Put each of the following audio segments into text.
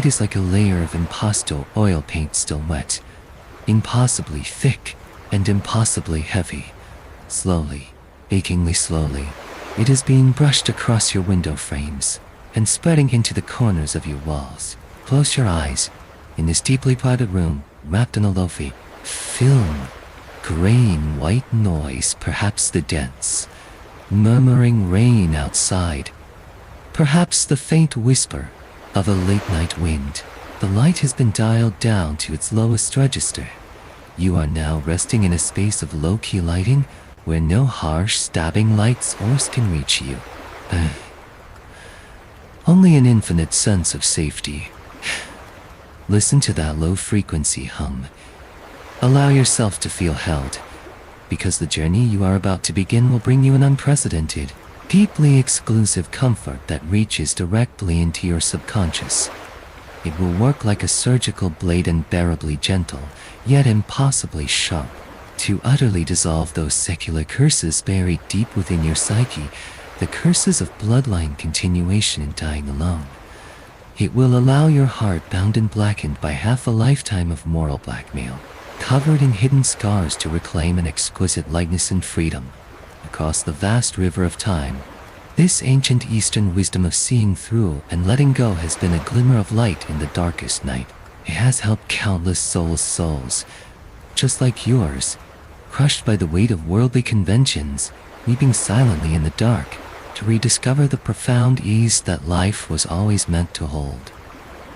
night is like a layer of impasto oil paint still wet, impossibly thick and impossibly heavy. Slowly, achingly slowly, it is being brushed across your window frames and spreading into the corners of your walls. Close your eyes. In this deeply padded room, wrapped in a lofi film, graying white noise, perhaps the dense, murmuring rain outside, perhaps the faint whisper of a late-night wind. The light has been dialed down to its lowest register. You are now resting in a space of low-key lighting where no harsh, stabbing lights can reach you. Only an infinite sense of safety. Listen to that low-frequency hum. Allow yourself to feel held, because the journey you are about to begin will bring you an unprecedented, deeply exclusive comfort that reaches directly into your subconscious. It will work like a surgical blade, unbearably gentle, yet impossibly sharp, to utterly dissolve those secular curses buried deep within your psyche, the curses of bloodline continuation and dying alone. It will allow your heart, bound and blackened by half a lifetime of moral blackmail, covered in hidden scars, to reclaim an exquisite lightness and freedom. Across the vast river of time, this ancient Eastern wisdom of seeing through and letting go has been a glimmer of light in the darkest night. It has helped countless souls, just like yours, crushed by the weight of worldly conventions, weeping silently in the dark, to rediscover the profound ease that life was always meant to hold.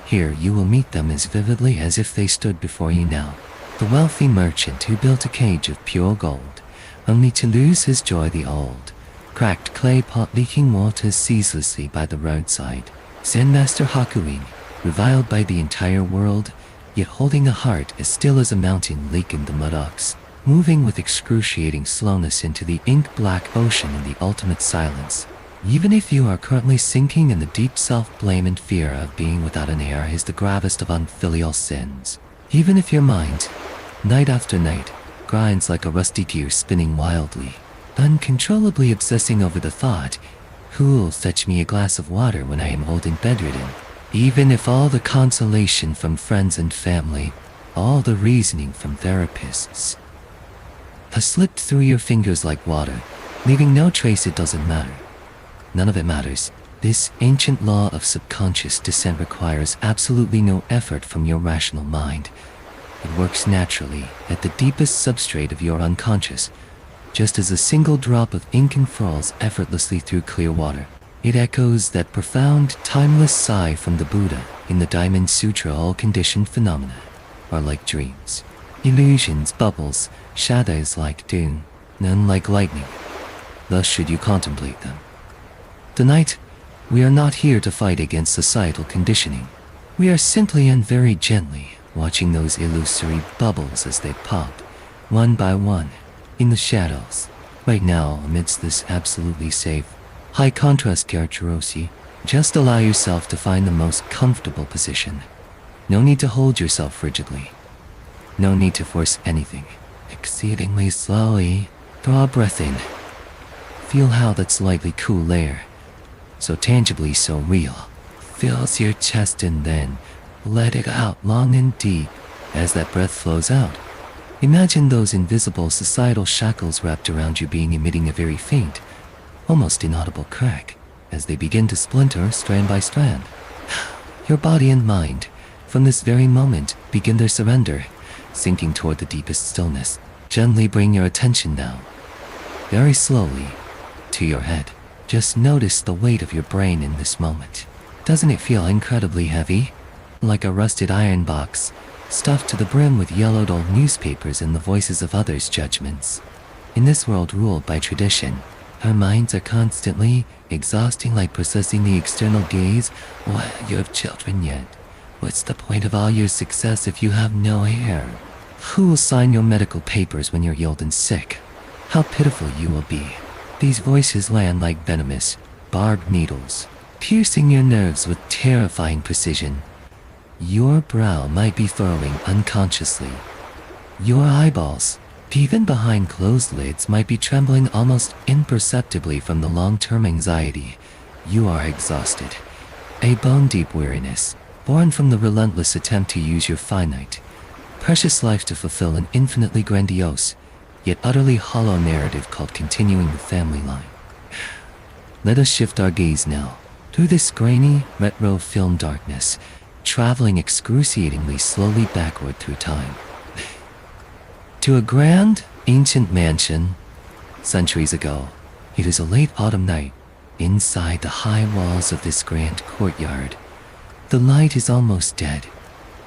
Here you will meet them as vividly as if they stood before you now. The wealthy merchant who built a cage of pure gold, only to lose his joy. The old, cracked clay pot leaking water ceaselessly by the roadside. Zen Master Hakuin, reviled by the entire world, yet holding a heart as still as a mountain lake in the muddocks, moving with excruciating slowness into the ink-black ocean in the ultimate silence. Even if you are currently sinking in the deep self-blame and fear of being without an heir is the gravest of unfilial sins. Even if your mind, night after night, grinds like a rusty gear spinning wildly, uncontrollably obsessing over the thought, who'll fetch me a glass of water when I am old and bedridden? Even if all the consolation from friends and family, all the reasoning from therapists, has slipped through your fingers like water, leaving no trace, it doesn't matter. None of it matters. This ancient law of subconscious descent requires absolutely no effort from your rational mind. It works naturally at the deepest substrate of your unconscious, just as a single drop of ink unfurls effortlessly through clear water. It echoes that profound, timeless sigh from the Buddha in the Diamond Sutra. All conditioned phenomena are like dreams, illusions, bubbles, shadows like dew, none like lightning. Thus should you contemplate them. Tonight, we are not here to fight against societal conditioning. We are simply and very gently watching those illusory bubbles as they pop, one by one, in the shadows. Right now, amidst this absolutely safe, high-contrast characteristic, just allow yourself to find the most comfortable position. No need to hold yourself rigidly. No need to force anything. Exceedingly slowly, draw a breath in. Feel how that slightly cool air, so tangibly, so real, fills your chest, and then let it out long and deep. As that breath flows out, imagine those invisible societal shackles wrapped around you emitting a very faint, almost inaudible crack as they begin to splinter strand by strand. Your body and mind, from this very moment, begin their surrender, sinking toward the deepest stillness. Gently bring your attention now, very slowly, to your head. Just notice the weight of your brain in this moment. Doesn't it feel incredibly heavy? Like a rusted iron box, stuffed to the brim with yellowed old newspapers and the voices of others' judgments. In this world ruled by tradition, our minds are constantly exhausting, like processing the external gaze. Well, you have children yet. What's the point of all your success if you have no heir? Who will sign your medical papers when you're old and sick? How pitiful you will be. These voices land like venomous, barbed needles, piercing your nerves with terrifying precision. Your brow might be furrowing unconsciously. Your eyeballs, even behind closed lids, might be trembling almost imperceptibly from the long-term anxiety. You are exhausted. A bone-deep weariness, born from the relentless attempt to use your finite, precious life to fulfill an infinitely grandiose, yet utterly hollow narrative called continuing the family line. Let us shift our gaze now through this grainy, retro film darkness, traveling excruciatingly slowly backward through time. To a grand, ancient mansion, centuries ago. It is a late autumn night. Inside the high walls of this grand courtyard, the light is almost dead.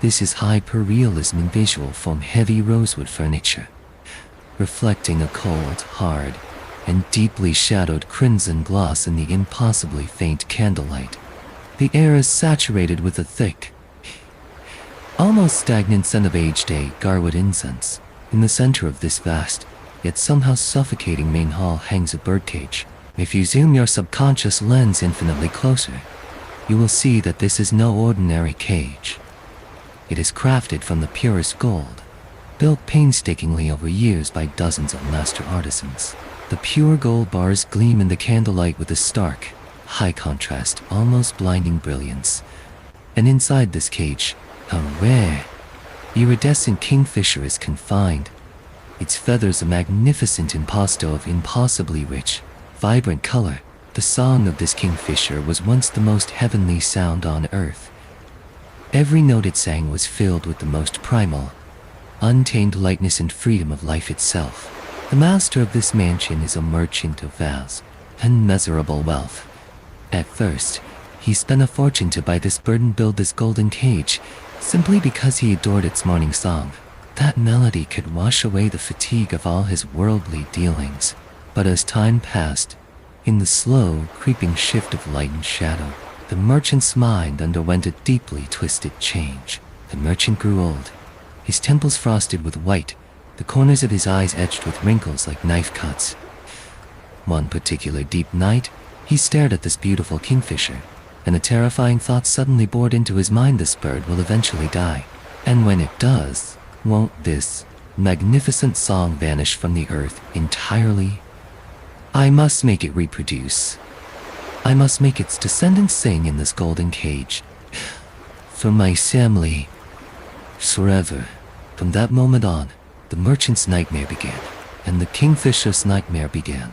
This is hyper-realism in visual form, heavy rosewood furniture, reflecting a cold, hard, and deeply shadowed crimson gloss in the impossibly faint candlelight. The air is saturated with a thick, almost stagnant scent of aged garwood incense. In the center of this vast, yet somehow suffocating main hall hangs a birdcage. If you zoom your subconscious lens infinitely closer, you will see that this is no ordinary cage. It is crafted from the purest gold, built painstakingly over years by dozens of master artisans. The pure gold bars gleam in the candlelight with a stark, high contrast, almost blinding brilliance. And inside this cage, a rare, iridescent kingfisher is confined, its feathers a magnificent impasto of impossibly rich, vibrant color. The song of this kingfisher was once the most heavenly sound on earth. Every note it sang was filled with the most primal, untamed lightness and freedom of life itself. The master of this mansion is a merchant of vast, immeasurable wealth. At first, he spent a fortune to buy this bird and build this golden cage, simply because he adored its morning song. That melody could wash away the fatigue of all his worldly dealings. But as time passed, in the slow, creeping shift of light and shadow, the merchant's mind underwent a deeply twisted change. The merchant grew old, his temples frosted with white, the corners of his eyes etched with wrinkles like knife cuts. One particular deep night, he stared at this beautiful kingfisher, and a terrifying thought suddenly bored into his mind: this bird will eventually die. And when it does, won't this magnificent song vanish from the earth entirely? I must make it reproduce. I must make its descendants sing in this golden cage. For my family, forever. From that moment on, the merchant's nightmare began, and the kingfisher's nightmare began.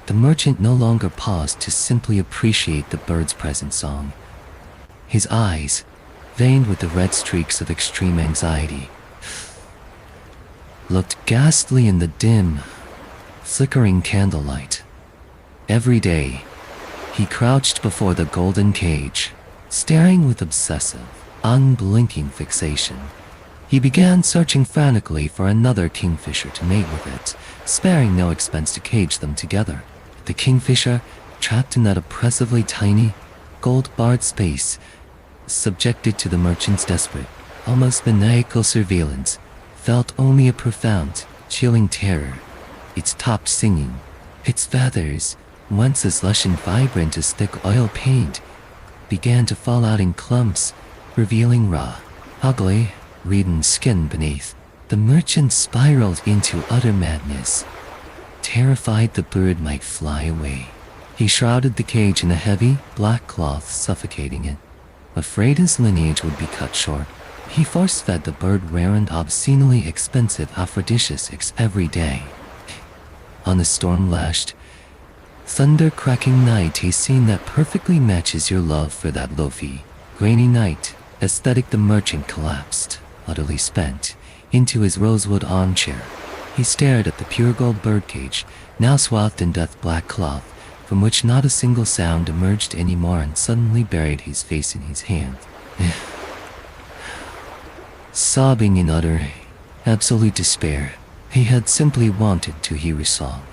The merchant no longer paused to simply appreciate the bird's present song. His eyes, veined with the red streaks of extreme anxiety, looked ghastly in the dim, flickering candlelight. Every day, he crouched before the golden cage, staring with obsessive, unblinking fixation. He began searching frantically for another kingfisher to mate with it, sparing no expense to cage them together. The kingfisher, trapped in that oppressively tiny, gold-barred space, subjected to the merchant's desperate, almost maniacal surveillance, felt only a profound, chilling terror. It stopped singing. Its feathers, once as lush and vibrant as thick oil paint, began to fall out in clumps, revealing raw, ugly, reddened skin beneath. The merchant spiraled into utter madness. Terrified the bird might fly away, he shrouded the cage in a heavy, black cloth, suffocating it. Afraid his lineage would be cut short, he force-fed the bird rare and obscenely expensive aphrodisiacs every day. On a storm-lashed, thunder-cracking night, a scene that perfectly matches your love for that loafy, grainy night aesthetic, the merchant collapsed, utterly spent, into his rosewood armchair. He stared at the pure gold birdcage, now swathed in death-black cloth, from which not a single sound emerged anymore, and suddenly buried his face in his hand. Sobbing in utter, absolute despair, he had simply wanted to hear a song.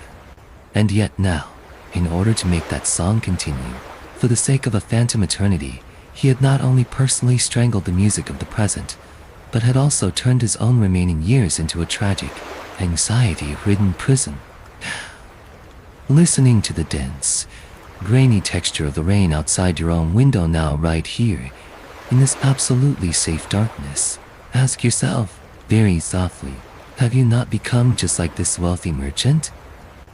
And yet now, in order to make that song continue, for the sake of a phantom eternity, he had not only personally strangled the music of the present, but had also turned his own remaining years into a tragic, anxiety-ridden prison. Listening to the dense, grainy texture of the rain outside your own window now, right here, in this absolutely safe darkness, ask yourself, very softly, have you not become just like this wealthy merchant?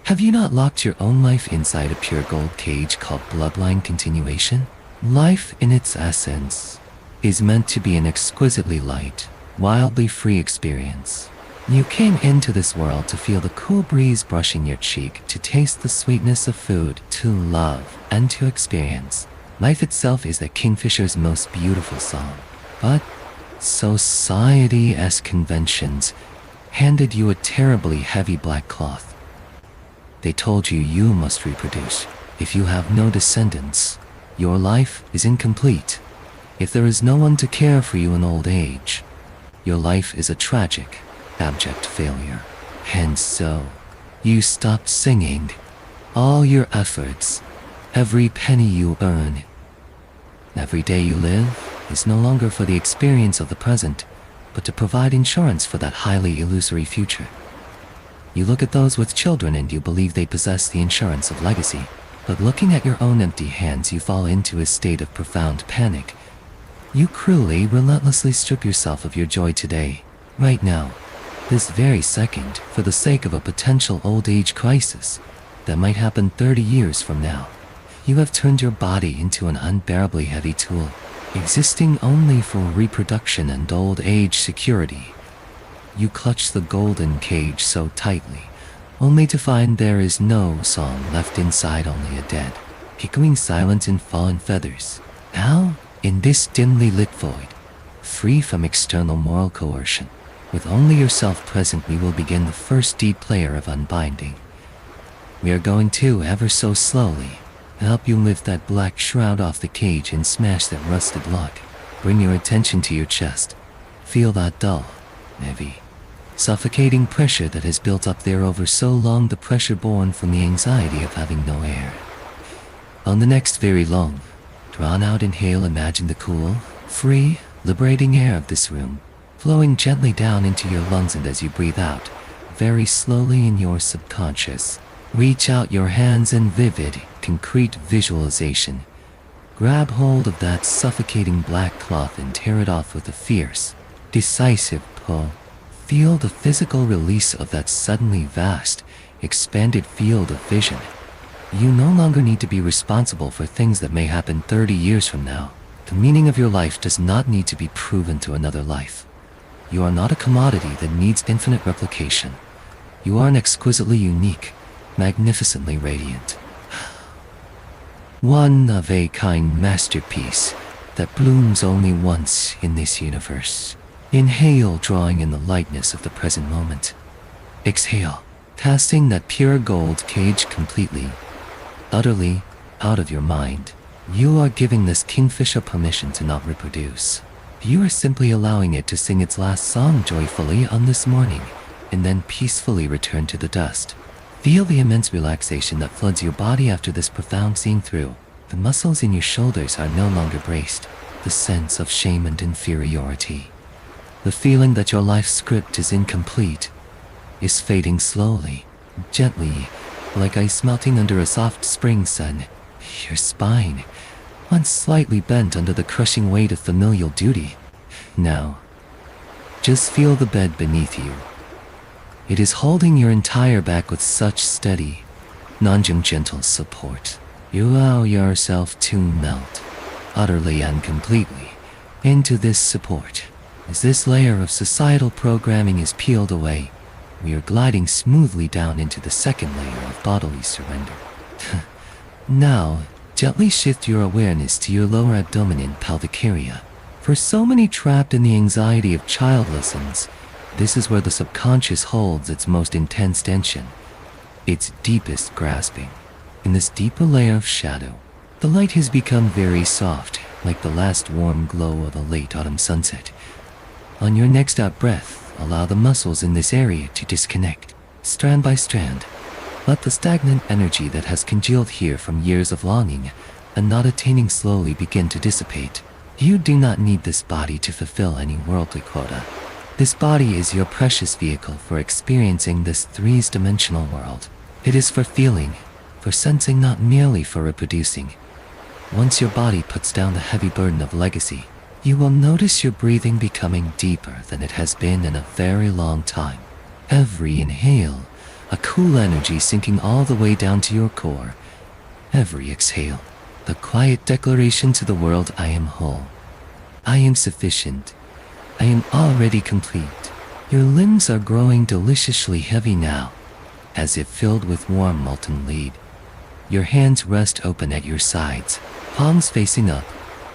Have you not locked your own life inside a pure gold cage called bloodline continuation? Life in its essence, is meant to be an exquisitely light, wildly free experience. You came into this world to feel the cool breeze brushing your cheek, to taste the sweetness of food, to love, and to experience. Life itself is the Kingfisher's most beautiful song. But society as conventions handed you a terribly heavy black cloth. They told you must reproduce. If you have no descendants, your life is incomplete. If there is no one to care for you in old age, your life is a tragic, abject failure. And so, you stopped singing. All your efforts, every penny you earn, every day you live, is no longer for the experience of the present, but to provide insurance for that highly illusory future. You look at those with children and you believe they possess the insurance of legacy, but looking at your own empty hands, you fall into a state of profound panic. You cruelly, relentlessly strip yourself of your joy today, right now, this very second, for the sake of a potential old age crisis that might happen 30 years from now. You have turned your body into an unbearably heavy tool, existing only for reproduction and old age security. You clutch the golden cage so tightly, only to find there is no song left inside, only a dead, echoing silence and fallen feathers. Now, in this dimly lit void, free from external moral coercion, with only yourself present, we will begin the first deep layer of unbinding. We are going to, ever so slowly, help you lift that black shroud off the cage and smash that rusted lock. Bring your attention to your chest. Feel that dull, heavy, suffocating pressure that has built up there over so long, the pressure born from the anxiety of having no air. On the next very long, drawn out inhale, imagine the cool, free, liberating air of this room flowing gently down into your lungs, and as you breathe out, very slowly in your subconscious, reach out your hands in vivid, concrete visualization. Grab hold of that suffocating black cloth and tear it off with a fierce, decisive pull. Feel the physical release of that suddenly vast, expanded field of vision. You no longer need to be responsible for things that may happen 30 years from now. The meaning of your life does not need to be proven to another life. You are not a commodity that needs infinite replication. You are an exquisitely unique, magnificently radiant, one-of-a-kind masterpiece that blooms only once in this universe. Inhale, drawing in the lightness of the present moment. Exhale, casting that pure gold cage completely, utterly, out of your mind. You are giving this Kingfisher permission to not reproduce. You are simply allowing it to sing its last song joyfully on this morning, and then peacefully return to the dust. Feel the immense relaxation that floods your body after this profound seeing through. The muscles in your shoulders are no longer braced. The sense of shame and inferiority, the feeling that your life script is incomplete, is fading slowly, gently, like ice melting under a soft spring sun. Your spine, once slightly bent under the crushing weight of familial duty, now, just feel the bed beneath you. It is holding your entire back with such steady, non-gentle support. You allow yourself to melt, utterly and completely, into this support. As this layer of societal programming is peeled away, we are gliding smoothly down into the second layer of bodily surrender. Now, gently shift your awareness to your lower abdomen and pelvic area. For so many trapped in the anxiety of childlessness, this is where the subconscious holds its most intense tension, its deepest grasping. In this deeper layer of shadow, the light has become very soft, like the last warm glow of a late autumn sunset. On your next out breath, allow the muscles in this area to disconnect, strand by strand. Let the stagnant energy that has congealed here from years of longing and not attaining slowly begin to dissipate. You do not need this body to fulfill any worldly quota. This body is your precious vehicle for experiencing this three-dimensional world. It is for feeling, for sensing, not merely for reproducing. Once your body puts down the heavy burden of legacy, you will notice your breathing becoming deeper than it has been in a very long time. Every inhale, a cool energy sinking all the way down to your core. Every exhale, the quiet declaration to the world, I am whole. I am sufficient. I am already complete. Your limbs are growing deliciously heavy now, as if filled with warm molten lead. Your hands rest open at your sides, palms facing up,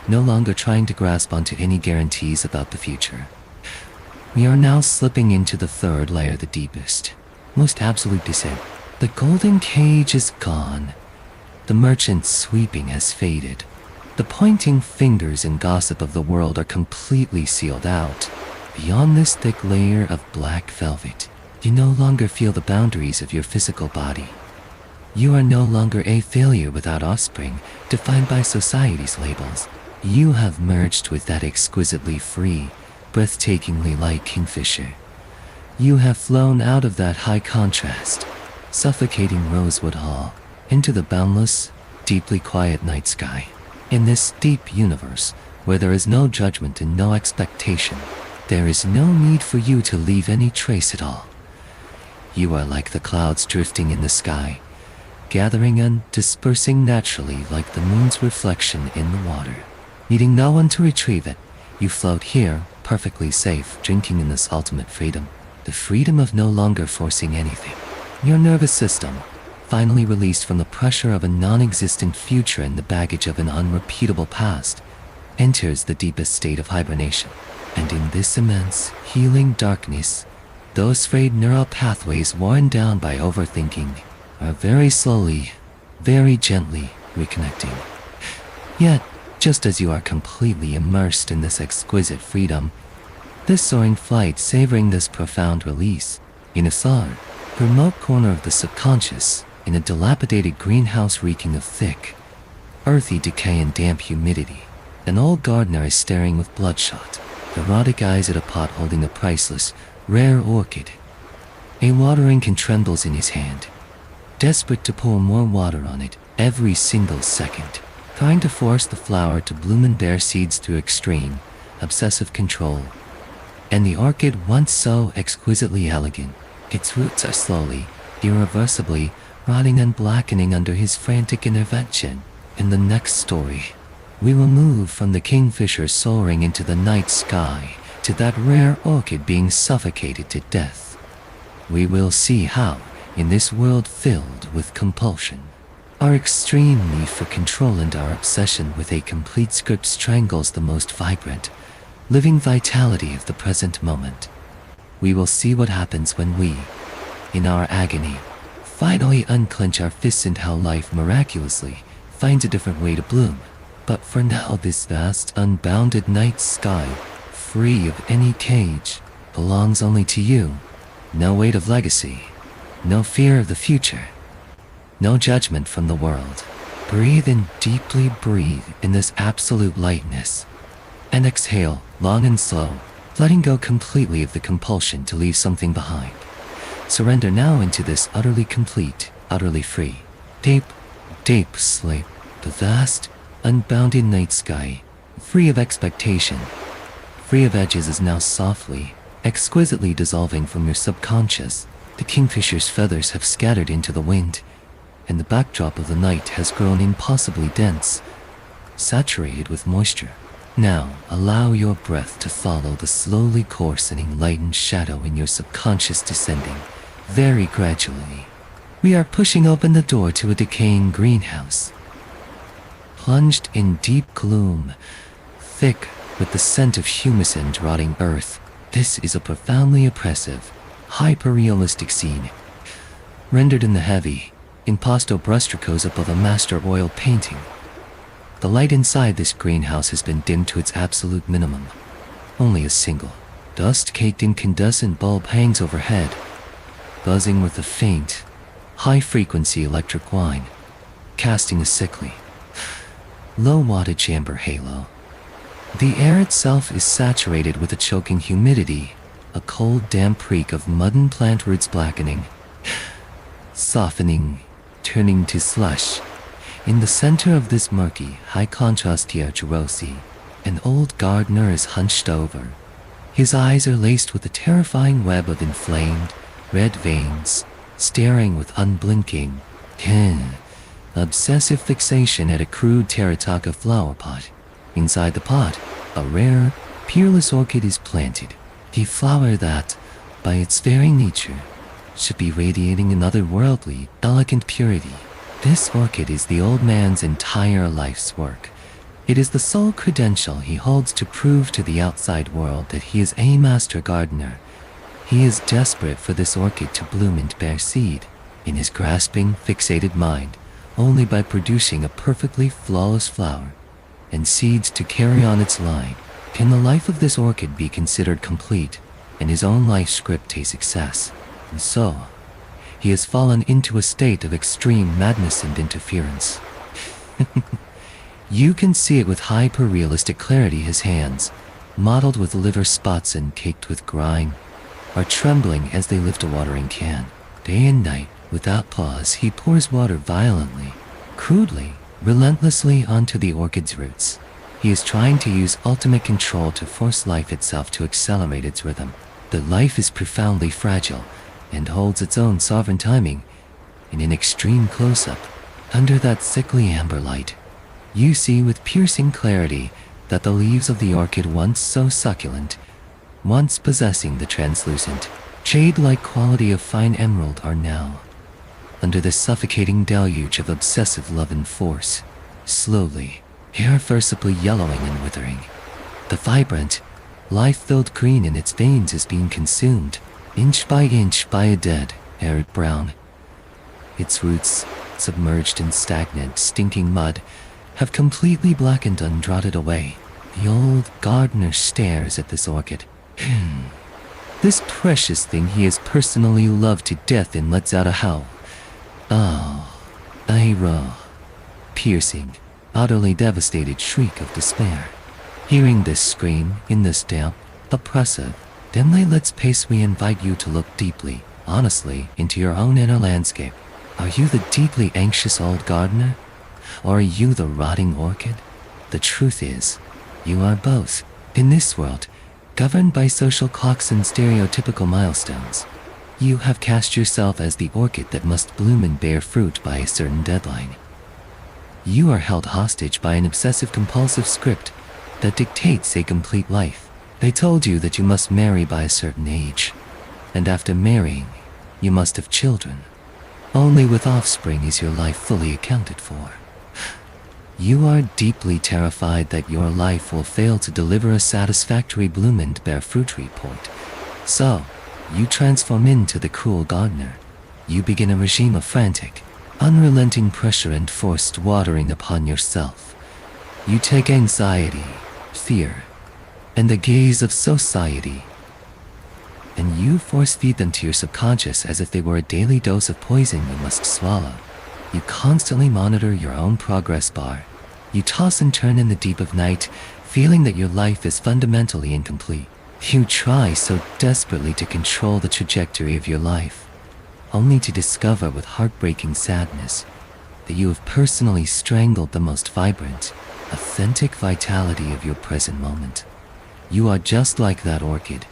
no longer trying to grasp onto any guarantees about the future. We are now slipping into the third layer, the deepest, most absolute descent. The golden cage is gone. The merchant's sweeping has faded. The pointing fingers and gossip of the world are completely sealed out. Beyond this thick layer of black velvet, you no longer feel the boundaries of your physical body. You are no longer a failure without offspring, defined by society's labels. You have merged with that exquisitely free, breathtakingly light Kingfisher. You have flown out of that high contrast, suffocating rosewood hall, into the boundless, deeply quiet night sky. In this deep universe, where there is no judgment and no expectation, there is no need for you to leave any trace at all. You are like the clouds drifting in the sky, gathering and dispersing naturally like the moon's reflection in the water. Needing no one to retrieve it, you float here, perfectly safe, drinking in this ultimate freedom. The freedom of no longer forcing anything. Your nervous system, finally released from the pressure of a non-existent future and the baggage of an unrepeatable past, enters the deepest state of hibernation. And in this immense, healing darkness, those frayed neural pathways worn down by overthinking are very slowly, very gently reconnecting. Yet, just as you are completely immersed in this exquisite freedom, this soaring flight savoring this profound release, in a far, remote corner of the subconscious, in a dilapidated greenhouse reeking of thick, earthy decay and damp humidity, an old gardener is staring with bloodshot, erotic eyes at a pot holding a priceless, rare orchid. A watering can trembles in his hand, desperate to pour more water on it every single second, trying to force the flower to bloom and bear seeds through extreme, obsessive control. And the orchid, once so exquisitely elegant, its roots are slowly, irreversibly, rotting and blackening under his frantic intervention. In the next story, we will move from the Kingfisher soaring into the night sky to that rare orchid being suffocated to death. We will see how, in this world filled with compulsion, our extreme need for control and our obsession with a complete script strangles the most vibrant, living vitality of the present moment. We will see what happens when we, in our agony, finally unclench our fists and how life miraculously finds a different way to bloom. But for now, this vast, unbounded night sky, free of any cage, belongs only to you. No weight of legacy, no fear of the future, no judgment from the world. Breathe and deeply breathe in this absolute lightness, and exhale long and slow, letting go completely of the compulsion to leave something behind. Surrender now into this utterly complete, utterly free, deep, deep sleep. The vast, unbounded night sky, free of expectation, free of edges, is now softly, exquisitely dissolving from your subconscious. The Kingfisher's feathers have scattered into the wind, and the backdrop of the night has grown impossibly dense, saturated with moisture. Now, allow your breath to follow the slowly coarsening lightened shadow in your subconscious, descending, very gradually. We are pushing open the door to a decaying greenhouse, plunged in deep gloom, thick with the scent of humus and rotting earth. This is a profoundly oppressive, hyper-realistic scene, rendered in the heavy, impasto brushstrokes above a master oil painting. The light inside this greenhouse has been dimmed to its absolute minimum. Only a single, dust-caked incandescent bulb hangs overhead, buzzing with a faint, high-frequency electric whine, casting a sickly, low-wattage amber halo. The air itself is saturated with a choking humidity, a cold, damp reek of mud and plant roots blackening, softening, turning to slush. In the center of this murky, high-contrast Tiergerosi, an old gardener is hunched over. His eyes are laced with a terrifying web of inflamed, red veins, staring with unblinking, obsessive fixation at a crude terracotta flower pot. Inside the pot, a rare, peerless orchid is planted, a flower that, by its very nature, should be radiating an otherworldly, elegant purity. This orchid is the old man's entire life's work. It is the sole credential he holds to prove to the outside world that he is a master gardener. He is desperate for this orchid to bloom and bear seed, in his grasping, fixated mind, only by producing a perfectly flawless flower and seeds to carry on its line can the life of this orchid be considered complete and his own life script a success. And so, he has fallen into a state of extreme madness and interference. You can see it with hyper-realistic clarity. His hands, mottled with liver spots and caked with grime, are trembling as they lift a watering can. Day and night, without pause, he pours water violently, crudely, relentlessly onto the orchid's roots. He is trying to use ultimate control to force life itself to accelerate its rhythm. But life is profoundly fragile and holds its own sovereign timing. In an extreme close-up, under that sickly amber light, you see with piercing clarity that the leaves of the orchid, once so succulent, once possessing the translucent, jade-like quality of fine emerald, are now, under the suffocating deluge of obsessive love and force, slowly, irreversibly yellowing and withering. The vibrant, life-filled green in its veins is being consumed, inch by a dead, arid brown. Its roots, submerged in stagnant, stinking mud, have completely blackened and rotted away. The old gardener stares at this orchid. This precious thing he has personally loved to death, and lets out a howl. Oh, a raw, piercing, utterly devastated shriek of despair. Hearing this scream, in this damp, oppressive, dimly lit space, we invite you to look deeply, honestly, into your own inner landscape. Are you the deeply anxious old gardener? Or are you the rotting orchid? The truth is, you are both. In this world, governed by social clocks and stereotypical milestones, you have cast yourself as the orchid that must bloom and bear fruit by a certain deadline. You are held hostage by an obsessive-compulsive script that dictates a complete life. They told you that you must marry by a certain age, and after marrying, you must have children. Only with offspring is your life fully accounted for. You are deeply terrified that your life will fail to deliver a satisfactory bloom and bear fruit report. So, you transform into the cruel gardener. You begin a regime of frantic, unrelenting pressure and forced watering upon yourself. You take anxiety, fear, and the gaze of society, and you force-feed them to your subconscious as if they were a daily dose of poison you must swallow. You constantly monitor your own progress bar. You toss and turn in the deep of night, feeling that your life is fundamentally incomplete. You try so desperately to control the trajectory of your life, only to discover with heartbreaking sadness that you have personally strangled the most vibrant, authentic vitality of your present moment. You are just like that orchid.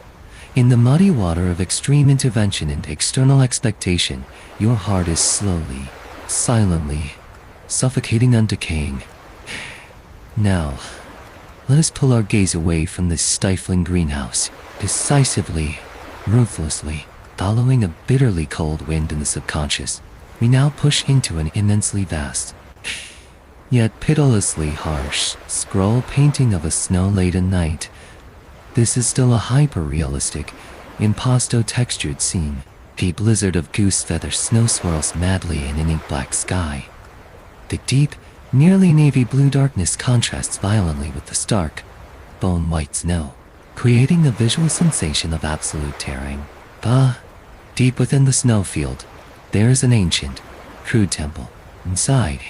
In the muddy water of extreme intervention and external expectation, your heart is slowly, silently, suffocating and decaying. Now, let us pull our gaze away from this stifling greenhouse. Decisively, ruthlessly, following a bitterly cold wind in the subconscious, we now push into an immensely vast, yet pitilessly harsh, scroll painting of a snow-laden night. This is still a hyper-realistic, impasto-textured scene. A blizzard of goose feather snow swirls madly in an ink-black sky. The deep, nearly navy blue darkness contrasts violently with the stark, bone-white snow, creating a visual sensation of absolute tearing. Deep within the snowfield, there is an ancient, crude temple. Inside,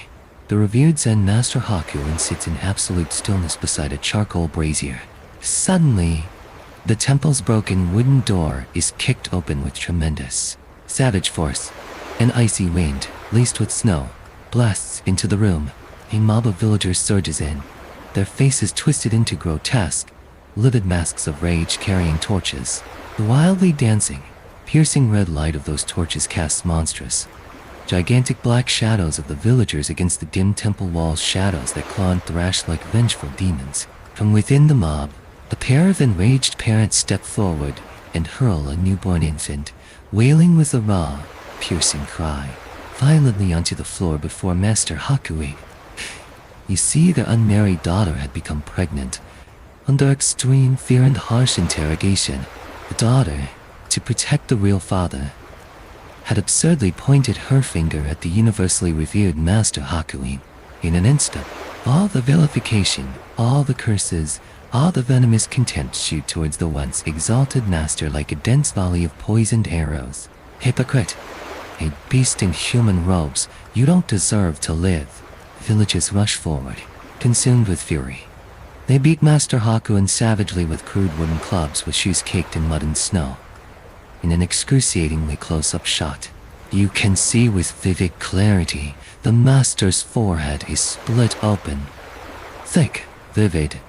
the revered Zen Master Hakuin sits in absolute stillness beside a charcoal brazier. Suddenly, the temple's broken wooden door is kicked open with tremendous, savage force. An icy wind, laced with snow, blasts into the room. A mob of villagers surges in, their faces twisted into grotesque, livid masks of rage, carrying torches. The wildly dancing, piercing red light of those torches casts monstrous, gigantic black shadows of the villagers against the dim temple walls, shadows that claw and thrash like vengeful demons. From within the mob, a pair of enraged parents step forward and hurl a newborn infant, wailing with a raw, piercing cry, violently onto the floor before Master Hakuin. You see, their unmarried daughter had become pregnant. Under extreme fear and harsh interrogation, the daughter, to protect the real father, had absurdly pointed her finger at the universally revered Master Hakuin. In an instant, all the vilification, all the curses, all the venomous contempt shoot towards the once exalted master like a dense volley of poisoned arrows. Hypocrite! A beast in human robes, you don't deserve to live. Villagers rush forward, consumed with fury. They beat Master Hakuin savagely with crude wooden clubs with shoes caked in mud and snow. In an excruciatingly close-up shot, you can see with vivid clarity the master's forehead is split open. Thick, vivid.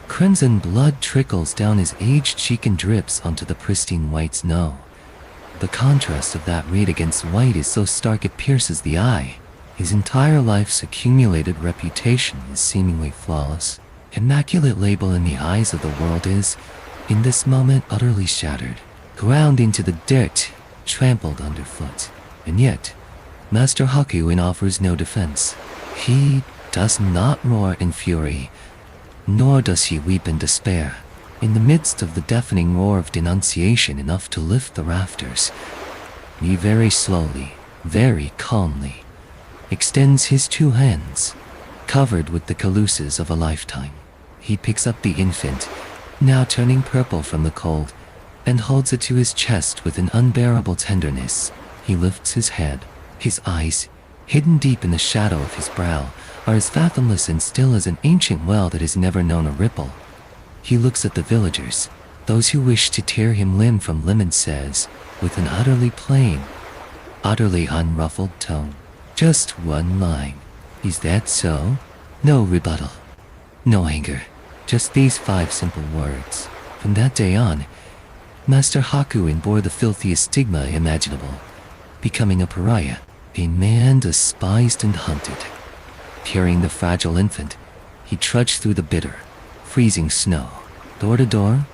Crimson blood trickles down his aged cheek and drips onto the pristine white snow. The contrast of that red against white is so stark it pierces the eye. His entire life's accumulated reputation is seemingly flawless. Immaculate label in the eyes of the world is, in this moment, utterly shattered, ground into the dirt, trampled underfoot. And yet, Master Hakuin offers no defense. He does not roar in fury, nor does he weep in despair. In the midst of the deafening roar of denunciation enough to lift the rafters, he very slowly, very calmly, extends his two hands, covered with the calluses of a lifetime. He picks up the infant, now turning purple from the cold, and holds it to his chest with an unbearable tenderness. He lifts his head. His eyes, hidden deep in the shadow of his brow, are as fathomless and still as an ancient well that has never known a ripple. He looks at the villagers, those who wish to tear him limb from limb, and says, with an utterly plain, utterly unruffled tone, just one line. Is that so? No rebuttal. No anger. Just these 5 simple words. From that day on, Master Hakuin bore the filthiest stigma imaginable, becoming a pariah, a man despised and hunted. Carrying the fragile infant, he trudged through the bitter, freezing snow, door to door,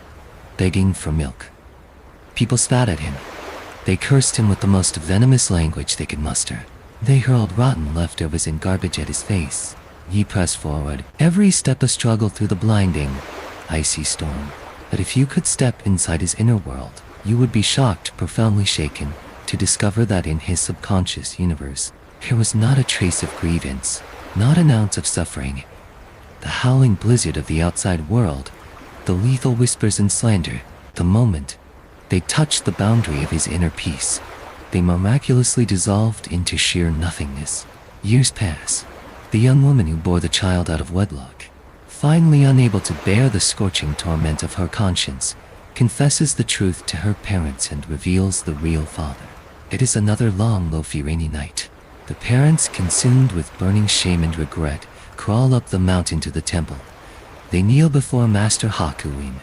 begging for milk. People spat at him. They cursed him with the most venomous language they could muster. They hurled rotten leftovers and garbage at his face. He pressed forward, every step a struggle through the blinding, icy storm. But if you could step inside his inner world, you would be shocked, profoundly shaken, to discover that in his subconscious universe, there was not a trace of grievance, not an ounce of suffering. The howling blizzard of the outside world, the lethal whispers and slander, the moment they touched the boundary of his inner peace, they miraculously dissolved into sheer nothingness. Years pass. The young woman who bore the child out of wedlock, finally unable to bear the scorching torment of her conscience, confesses the truth to her parents and reveals the real father. It is another long, low-fee rainy night. The parents, consumed with burning shame and regret, crawl up the mountain to the temple. They kneel before Master Hakuin,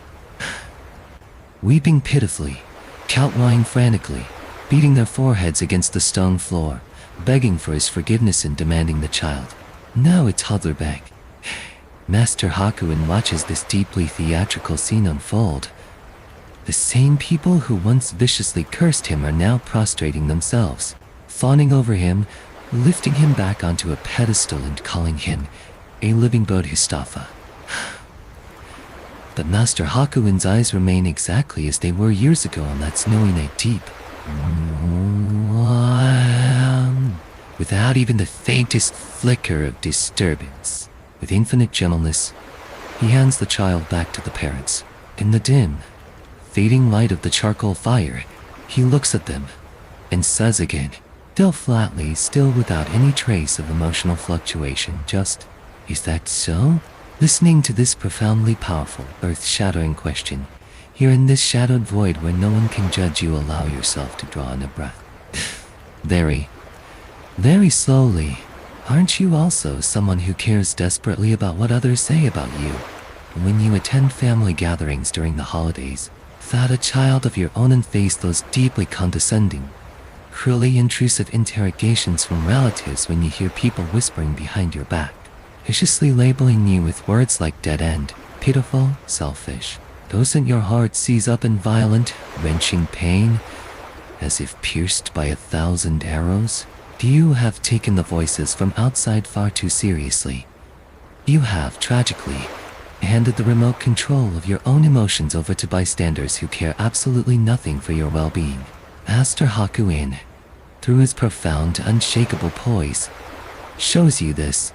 weeping pitifully, kowtowing frantically, beating their foreheads against the stone floor, begging for his forgiveness and demanding the child. Now a toddler back. Master Hakuin watches this deeply theatrical scene unfold. The same people who once viciously cursed him are now prostrating themselves, fawning over him, lifting him back onto a pedestal and calling him a living Bodhisattva. But Master Hakuin's eyes remain exactly as they were years ago on that snowy night, deep, without even the faintest flicker of disturbance. With infinite gentleness, he hands the child back to the parents. In the dim, fading light of the charcoal fire, he looks at them and says again, still flatly, still without any trace of emotional fluctuation, just, "Is that so?" Listening to this profoundly powerful, earth-shattering question, here in this shadowed void where no one can judge you, allow yourself to draw in a breath. Very, very slowly. Aren't you also someone who cares desperately about what others say about you? When you attend family gatherings during the holidays, without a child of your own and face those deeply condescending, cruelly intrusive interrogations from relatives when you hear people whispering behind your back, viciously labeling you with words like dead end, pitiful, selfish. Doesn't your heart seize up in violent, wrenching pain, as if pierced by 1,000 arrows? Do you have taken the voices from outside far too seriously? You have, tragically, handed the remote control of your own emotions over to bystanders who care absolutely nothing for your well-being. Master Hakuin, through his profound, unshakable poise, shows you this.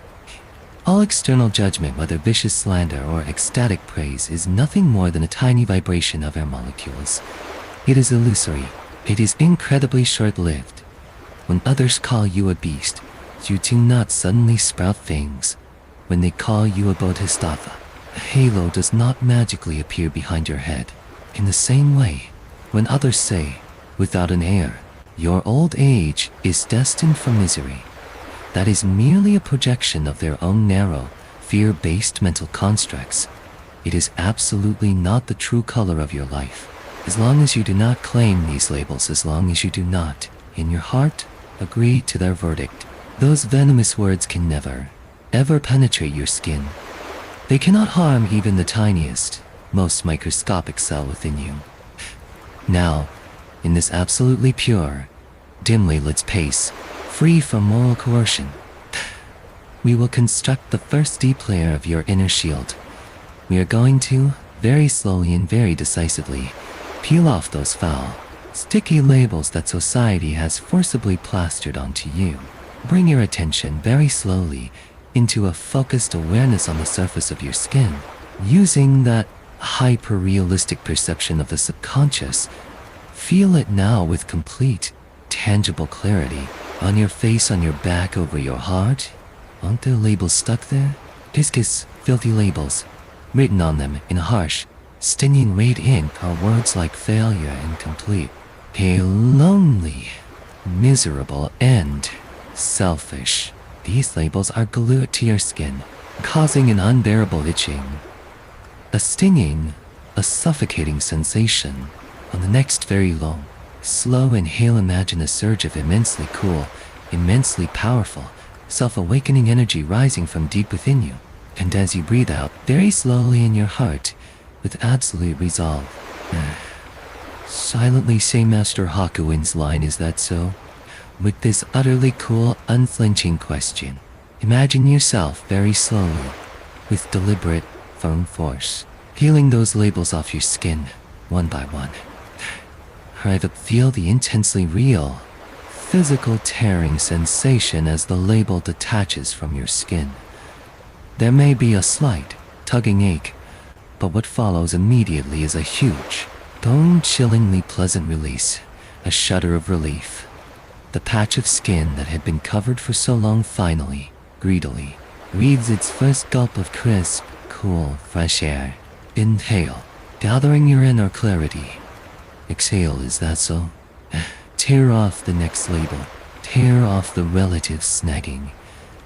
All external judgment, whether vicious slander or ecstatic praise, is nothing more than a tiny vibration of air molecules. It is illusory. It is incredibly short-lived. When others call you a beast, you do not suddenly sprout wings. When they call you a bodhisattva, a halo does not magically appear behind your head. In the same way, when others say, without an air, your old age is destined for misery, that is merely a projection of their own narrow, fear-based mental constructs. It is absolutely not the true color of your life. As long as you do not claim these labels, as long as you do not, in your heart, agree to their verdict, those venomous words can never, ever penetrate your skin. They cannot harm even the tiniest, most microscopic cell within you. Now, in this absolutely pure, dimly lit space, free from moral coercion, we will construct the first deep layer of your inner shield. We are going to, very slowly and very decisively, peel off those foul, sticky labels that society has forcibly plastered onto you. Bring your attention very slowly into a focused awareness on the surface of your skin. Using that hyper-realistic perception of the subconscious, feel it now with complete, tangible clarity. On your face, on your back, over your heart. Aren't there labels stuck there? Discus, filthy labels. Written on them in harsh, stinging red ink are words like failure and complete. Pale, lonely, miserable, and selfish. These labels are glued to your skin, causing an unbearable itching, a stinging, a suffocating sensation. On the next very low, slow inhale, imagine a surge of immensely cool, immensely powerful, self-awakening energy rising from deep within you. And as you breathe out, very slowly in your heart, with absolute resolve, silently say Master Hakuin's line, "Is that so?" With this utterly cool, unflinching question, imagine yourself very slowly, with deliberate, firm force, peeling those labels off your skin, one by one. Feel the intensely real, physical tearing sensation as the label detaches from your skin. There may be a slight, tugging ache, but what follows immediately is a huge, bone-chillingly pleasant release, a shudder of relief. The patch of skin that had been covered for so long finally, greedily, breathes its first gulp of crisp, cool, fresh air. Inhale, gathering your inner clarity. Exhale, is that so? Tear off the next label. Tear off the relative snagging.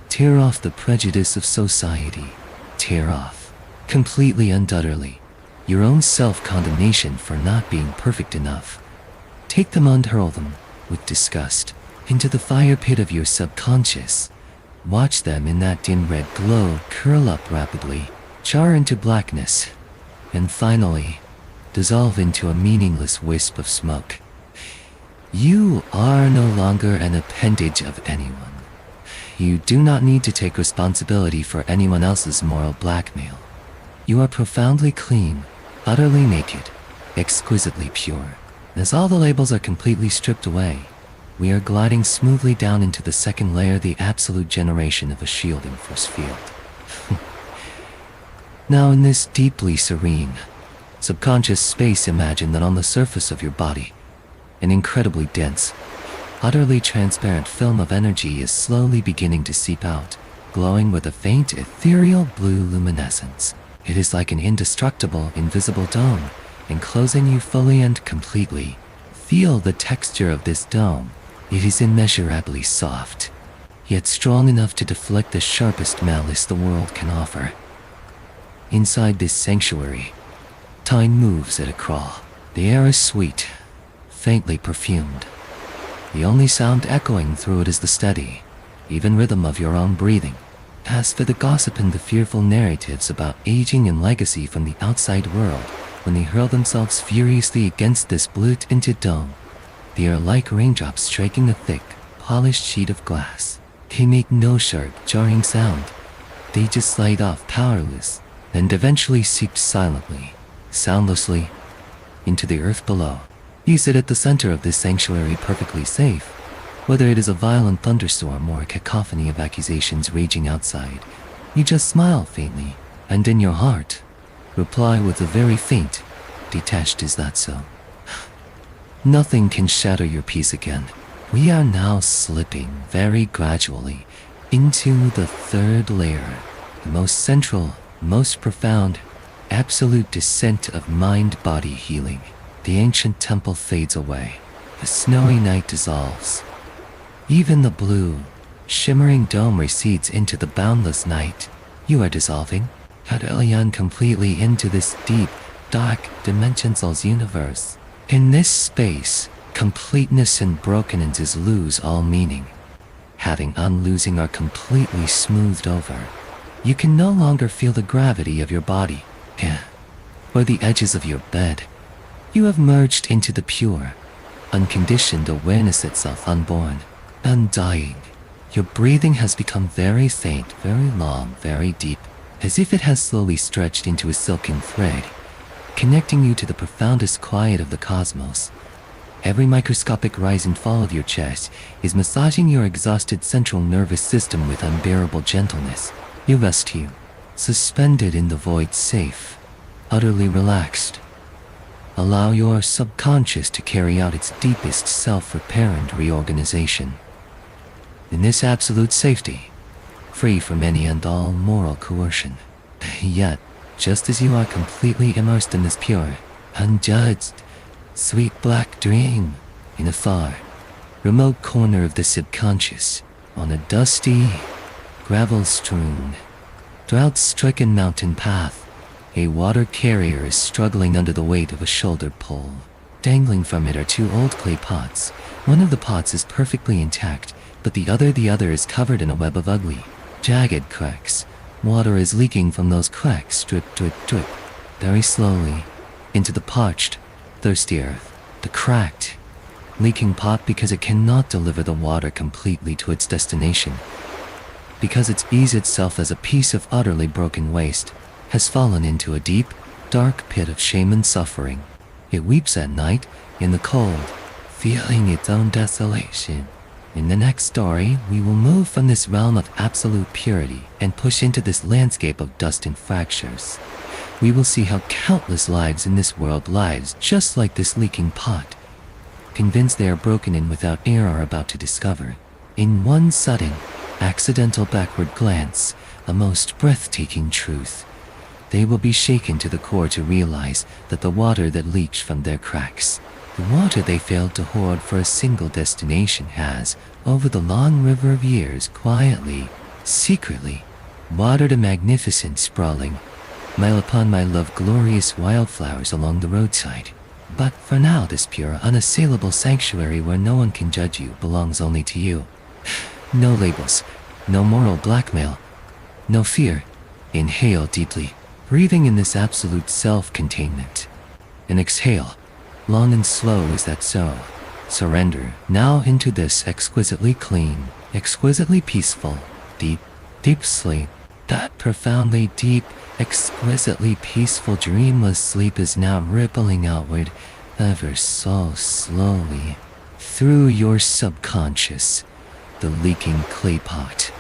Tear off the prejudice of society. Tear off, completely and utterly, your own self-condemnation for not being perfect enough. Take them and hurl them, with disgust, into the fire pit of your subconscious. Watch them in that dim red glow curl up rapidly, char into blackness, and finally, dissolve into a meaningless wisp of smoke. You are no longer an appendage of anyone. You do not need to take responsibility for anyone else's moral blackmail. You are profoundly clean, utterly naked, exquisitely pure. As all the labels are completely stripped away, we are gliding smoothly down into the second layer, the absolute generation of a shielding force field. Now in this deeply serene, subconscious space, imagine that on the surface of your body, an incredibly dense, utterly transparent film of energy is slowly beginning to seep out, glowing with a faint, ethereal blue luminescence. It is like an indestructible, invisible dome, enclosing you fully and completely. Feel the texture of this dome. It is immeasurably soft, yet strong enough to deflect the sharpest malice the world can offer. Inside this sanctuary, time moves at a crawl. The air is sweet, faintly perfumed. The only sound echoing through it is the steady, even rhythm of your own breathing. As for the gossip and the fearful narratives about aging and legacy from the outside world, when they hurl themselves furiously against this blue-tinted dome, they are like raindrops striking a thick, polished sheet of glass. They make no sharp, jarring sound. They just slide off powerless, and eventually seep silently, soundlessly, into the earth below. You sit at the center of this sanctuary perfectly safe. Whether it is a violent thunderstorm or a cacophony of accusations raging outside, you just smile faintly, and in your heart, reply with a very faint, detached "Is that so?" Nothing can shatter your peace again. We are now slipping very gradually into the third layer, the most central, most profound, absolute descent of mind-body healing. The ancient temple fades away. The snowy night dissolves. Even the blue, shimmering dome recedes into the boundless night. You are dissolving, utterly and completely into this deep, dark, dimensional universe. In this space, completeness and brokenness lose all meaning. Having unlosing are completely smoothed over. You can no longer feel the gravity of your body, or the edges of your bed. You have merged into the pure, unconditioned awareness itself, unborn, undying. Your breathing has become very faint, very long, very deep, as if it has slowly stretched into a silken thread, connecting you to the profoundest quiet of the cosmos. Every microscopic rise and fall of your chest is massaging your exhausted central nervous system with unbearable gentleness. You rest here, suspended in the void, safe, utterly relaxed. Allow your subconscious to carry out its deepest self-repair and reorganization. In this absolute safety, free from any and all moral coercion. Yet, just as you are completely immersed in this pure, unjudged, sweet black dream, in a far, remote corner of the subconscious, on a dusty, gravel-strewn, drought-stricken mountain path, a water carrier is struggling under the weight of a shoulder pole. Dangling from it are two old clay pots. One of the pots is perfectly intact, but the other is covered in a web of ugly, jagged cracks. Water is leaking from those cracks, drip, drip, drip, very slowly, into the parched, thirsty earth. The cracked, leaking pot, because it cannot deliver the water completely to its destination, because its ease itself as a piece of utterly broken waste, has fallen into a deep, dark pit of shame and suffering. It weeps at night, in the cold, feeling its own desolation. In the next story, we will move from this realm of absolute purity and push into this landscape of dust and fractures. We will see how countless lives in this world, lives just like this leaking pot, convinced they are broken and without air, are about to discover, in one sudden, accidental backward glance, a most breathtaking truth. They will be shaken to the core to realize that the water that leaks from their cracks, the water they failed to hoard for a single destination, has, over the long river of years, quietly, secretly, watered a magnificent, sprawling, mile upon mile of glorious wildflowers along the roadside. But for now, this pure, unassailable sanctuary where no one can judge you belongs only to you. No labels, no moral blackmail, no fear. Inhale deeply, breathing in this absolute self-containment. And exhale, long and slow. Is that so? Surrender now into this exquisitely clean, exquisitely peaceful, deep, deep sleep. That profoundly deep, exquisitely peaceful, dreamless sleep is now rippling outward, ever so slowly, through your subconscious. The leaking clay pot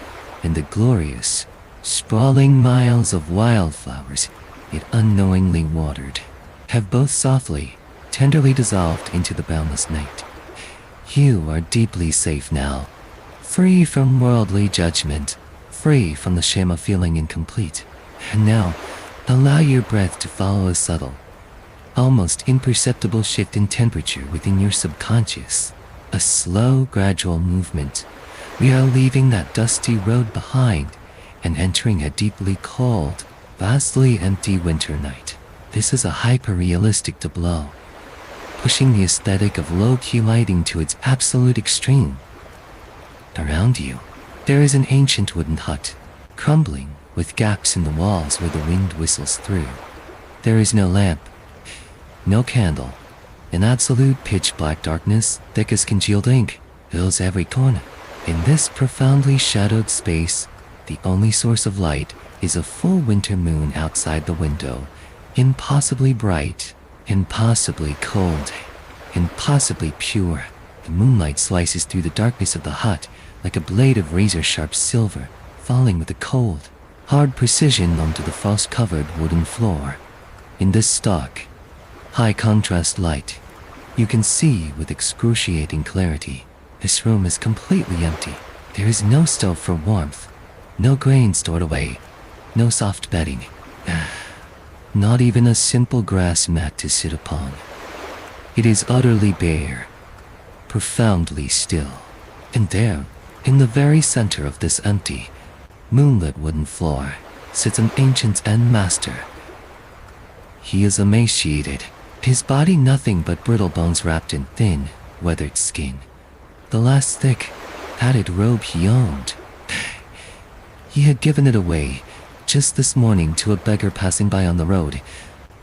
and the glorious, sprawling miles of wildflowers it unknowingly watered have both softly, tenderly dissolved into the boundless night. You are deeply safe now, free from worldly judgment, free from the shame of feeling incomplete. And now, allow your breath to follow a subtle, almost imperceptible shift in temperature within your subconscious. A slow, gradual movement. We are leaving that dusty road behind and entering a deeply cold, vastly empty winter night. This is a hyper-realistic tableau. pushing the aesthetic of low-key lighting to its absolute extreme. Around you, there is an ancient wooden hut, crumbling, with gaps in the walls where the wind whistles through. There is no lamp, no candle. An absolute pitch-black darkness, thick as congealed ink, fills every corner. In this profoundly shadowed space, the only source of light is a full winter moon outside the window, impossibly bright, impossibly cold, impossibly pure. The moonlight slices through the darkness of the hut like a blade of razor-sharp silver, falling with a cold, hard precision onto the frost-covered wooden floor. In this stark, high-contrast light, you can see with excruciating clarity, this room is completely empty. There is no stove for warmth, no grain stored away, no soft bedding, not even a simple grass mat to sit upon. It is utterly bare, profoundly still. And there, in the very center of this empty, moonlit wooden floor, sits an ancient Zen Master. He is emaciated, his body nothing but brittle bones wrapped in thin, weathered skin. The last thick, padded robe he owned, he had given it away just this morning to a beggar passing by on the road.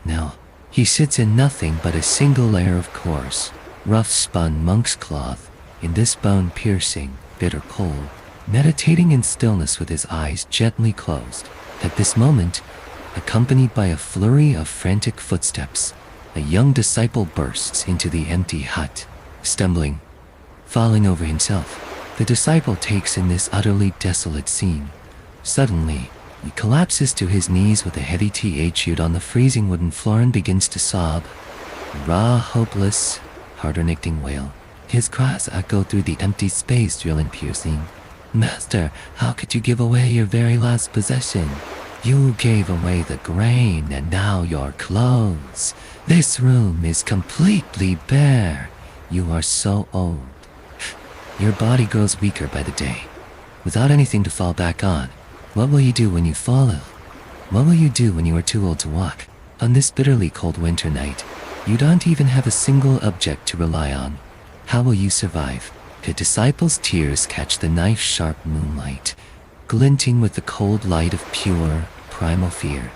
Now, he sits in nothing but a single layer of coarse, rough-spun monk's cloth in this bone-piercing, bitter cold, meditating in stillness with his eyes gently closed. At this moment, accompanied by a flurry of frantic footsteps, a young disciple bursts into the empty hut, stumbling, falling over himself. The disciple takes in this utterly desolate scene. Suddenly, he collapses to his knees with a heavy th on the freezing wooden floor and begins to sob. A raw, hopeless, heart-rending wail. His cries echo through the empty space, thrilling, piercing. Master, how could you give away your very last possession? You gave away the grain and now your clothes. This room is completely bare. You are so old. Your body grows weaker by the day. Without anything to fall back on, what will you do when you fall ill? What will you do when you are too old to walk? On this bitterly cold winter night, you don't even have a single object to rely on. How will you survive? The disciple's tears catch the knife-sharp moonlight, glinting with the cold light of pure, primal fear.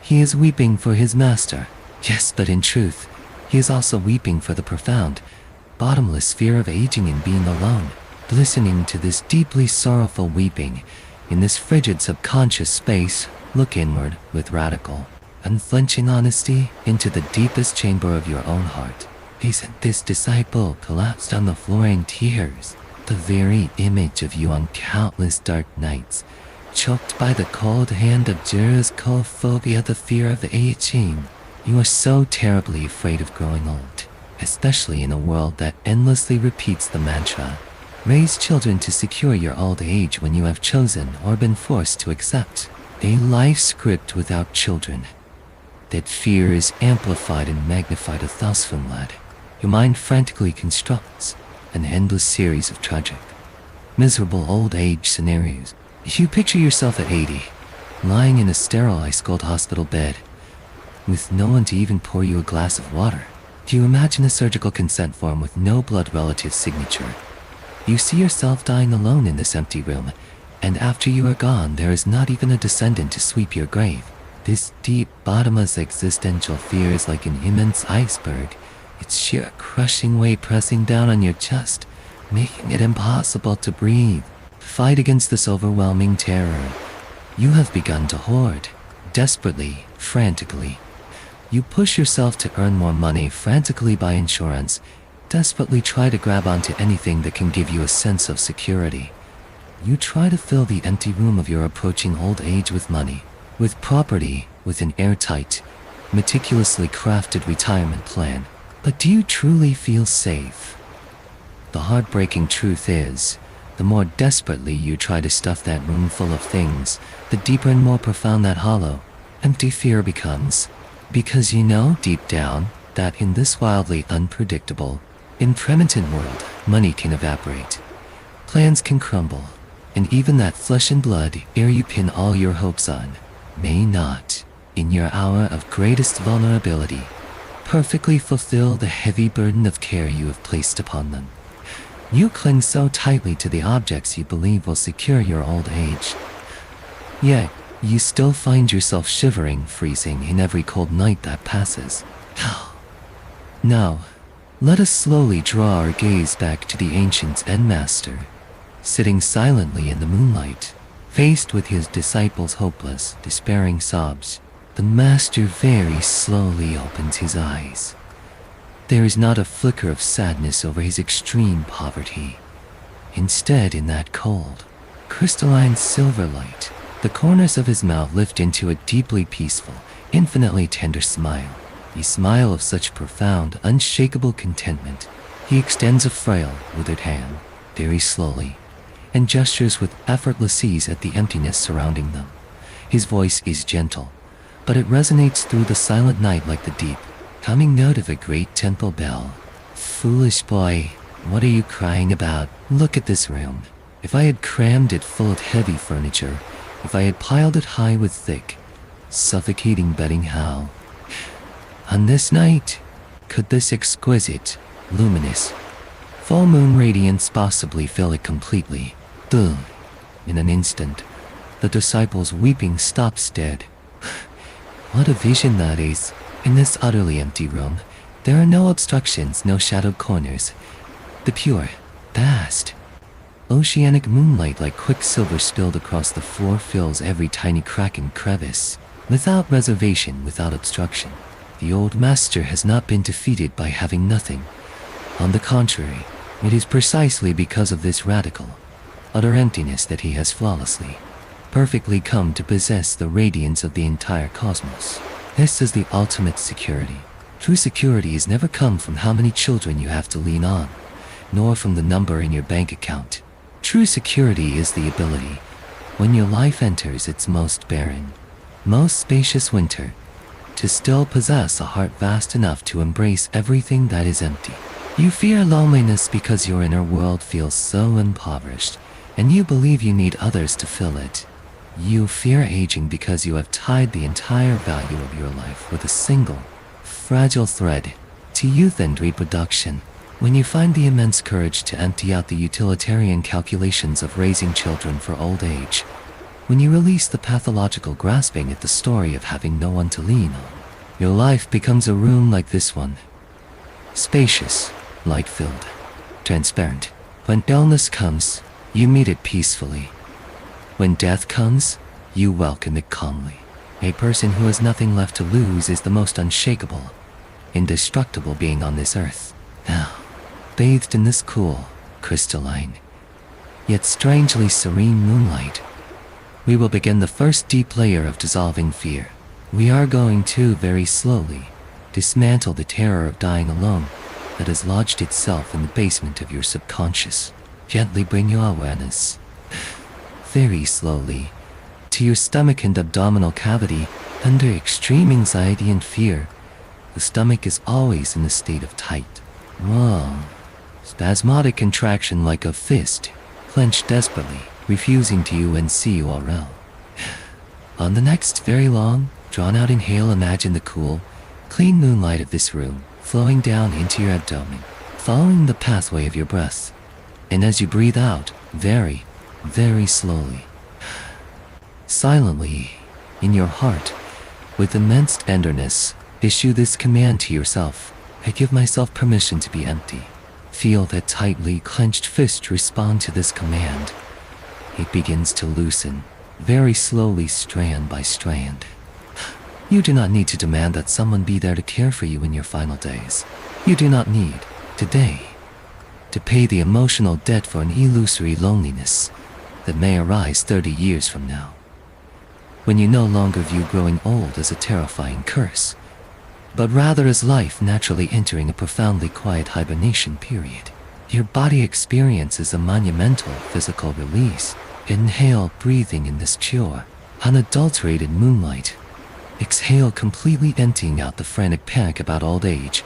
He is weeping for his master. Yes, but in truth, he is also weeping for the profound, bottomless fear of aging and being alone. Listening to this deeply sorrowful weeping, in this frigid subconscious space, look inward with radical, unflinching honesty into the deepest chamber of your own heart. Isn't this disciple collapsed on the floor in tears, the very image of you on countless dark nights, choked by the cold hand of gerascophobia, the fear of aging? You are so terribly afraid of growing old, especially in a world that endlessly repeats the mantra, raise children to secure your old age, when you have chosen or been forced to accept a life script without children. That fear is amplified and magnified 1,000-fold. Your mind frantically constructs an endless series of tragic, miserable old age scenarios. You picture yourself at 80, lying in a sterile ice-cold hospital bed, with no one to even pour you a glass of water. Do you imagine a surgical consent form with no blood relative signature? You see yourself dying alone in this empty room, and after you are gone, there is not even a descendant to sweep your grave. This deep, bottomless existential fear is like an immense iceberg, its sheer crushing weight pressing down on your chest, making it impossible to breathe. Fight against this overwhelming terror. You have begun to hoard, desperately, frantically. You push yourself to earn more money, frantically buy insurance, desperately try to grab onto anything that can give you a sense of security. You try to fill the empty room of your approaching old age with money, with property, with an airtight, meticulously crafted retirement plan. But do you truly feel safe? The heartbreaking truth is, the more desperately you try to stuff that room full of things, the deeper and more profound that hollow, empty fear becomes. Because you know deep down that in this wildly unpredictable, impermanent world, money can evaporate, plans can crumble, and even that flesh and blood ere you pin all your hopes on may not, in your hour of greatest vulnerability, perfectly fulfill the heavy burden of care you have placed upon them. You cling so tightly to the objects you believe will secure your old age. Yet, you still find yourself shivering, freezing in every cold night that passes. Now, let us slowly draw our gaze back to the ancient Zen Master, sitting silently in the moonlight. Faced with his disciples' hopeless, despairing sobs, the Master very slowly opens his eyes. There is not a flicker of sadness over his extreme poverty. Instead, in that cold, crystalline silver light, the corners of his mouth lift into a deeply peaceful, infinitely tender smile. A smile of such profound, unshakable contentment. He extends a frail, withered hand, very slowly, and gestures with effortless ease at the emptiness surrounding them. His voice is gentle, but it resonates through the silent night like the deep, humming note of a great temple bell. Foolish boy, what are you crying about? Look at this room. If I had crammed it full of heavy furniture, if I had piled it high with thick, suffocating bedding, how? On this night, could this exquisite, luminous, full moon radiance possibly fill it completely? In an instant, the disciples weeping stops dead. What a vision that is. In this utterly empty room, there are no obstructions, no shadowed corners. The pure, vast, oceanic moonlight like quicksilver spilled across the floor fills every tiny crack and crevice. Without reservation, without obstruction. The old master has not been defeated by having nothing. On the contrary, it is precisely because of this radical, utter emptiness that he has flawlessly, perfectly come to possess the radiance of the entire cosmos. This is the ultimate security. True security has never come from how many children you have to lean on, nor from the number in your bank account. True security is the ability, when your life enters its most barren, most spacious winter, to still possess a heart vast enough to embrace everything that is empty. You fear loneliness because your inner world feels so impoverished, and you believe you need others to fill it. You fear aging because you have tied the entire value of your life with a single, fragile thread, to youth and reproduction. When you find the immense courage to empty out the utilitarian calculations of raising children for old age, when you release the pathological grasping at the story of having no one to lean on, your life becomes a room like this one. Spacious, light-filled, transparent. When illness comes, you meet it peacefully. When death comes, you welcome it calmly. A person who has nothing left to lose is the most unshakable, indestructible being on this earth. Now, bathed in this cool, crystalline, yet strangely serene moonlight, we will begin the first deep layer of dissolving fear. We are going to, very slowly, dismantle the terror of dying alone that has lodged itself in the basement of your subconscious. Gently bring your awareness, very slowly, to your stomach and abdominal cavity. Under extreme anxiety and fear, the stomach is always in a state of tight, spasmodic contraction like a fist, clenched desperately, refusing to UNCURL. On the next very long, drawn-out inhale, imagine the cool, clean moonlight of this room flowing down into your abdomen, following the pathway of your breath. And as you breathe out, very, very slowly, silently, in your heart, with immense tenderness, issue this command to yourself: I give myself permission to be empty. Feel that tightly clenched fist respond to this command. It begins to loosen, very slowly, strand by strand. You do not need to demand that someone be there to care for you in your final days. You do not need, today, to pay the emotional debt for an illusory loneliness that may arise 30 years from now, when you no longer view growing old as a terrifying curse, but rather as life naturally entering a profoundly quiet hibernation period. Your body experiences a monumental physical release. Inhale, breathing in this pure, unadulterated moonlight. Exhale, completely emptying out the frantic panic about old age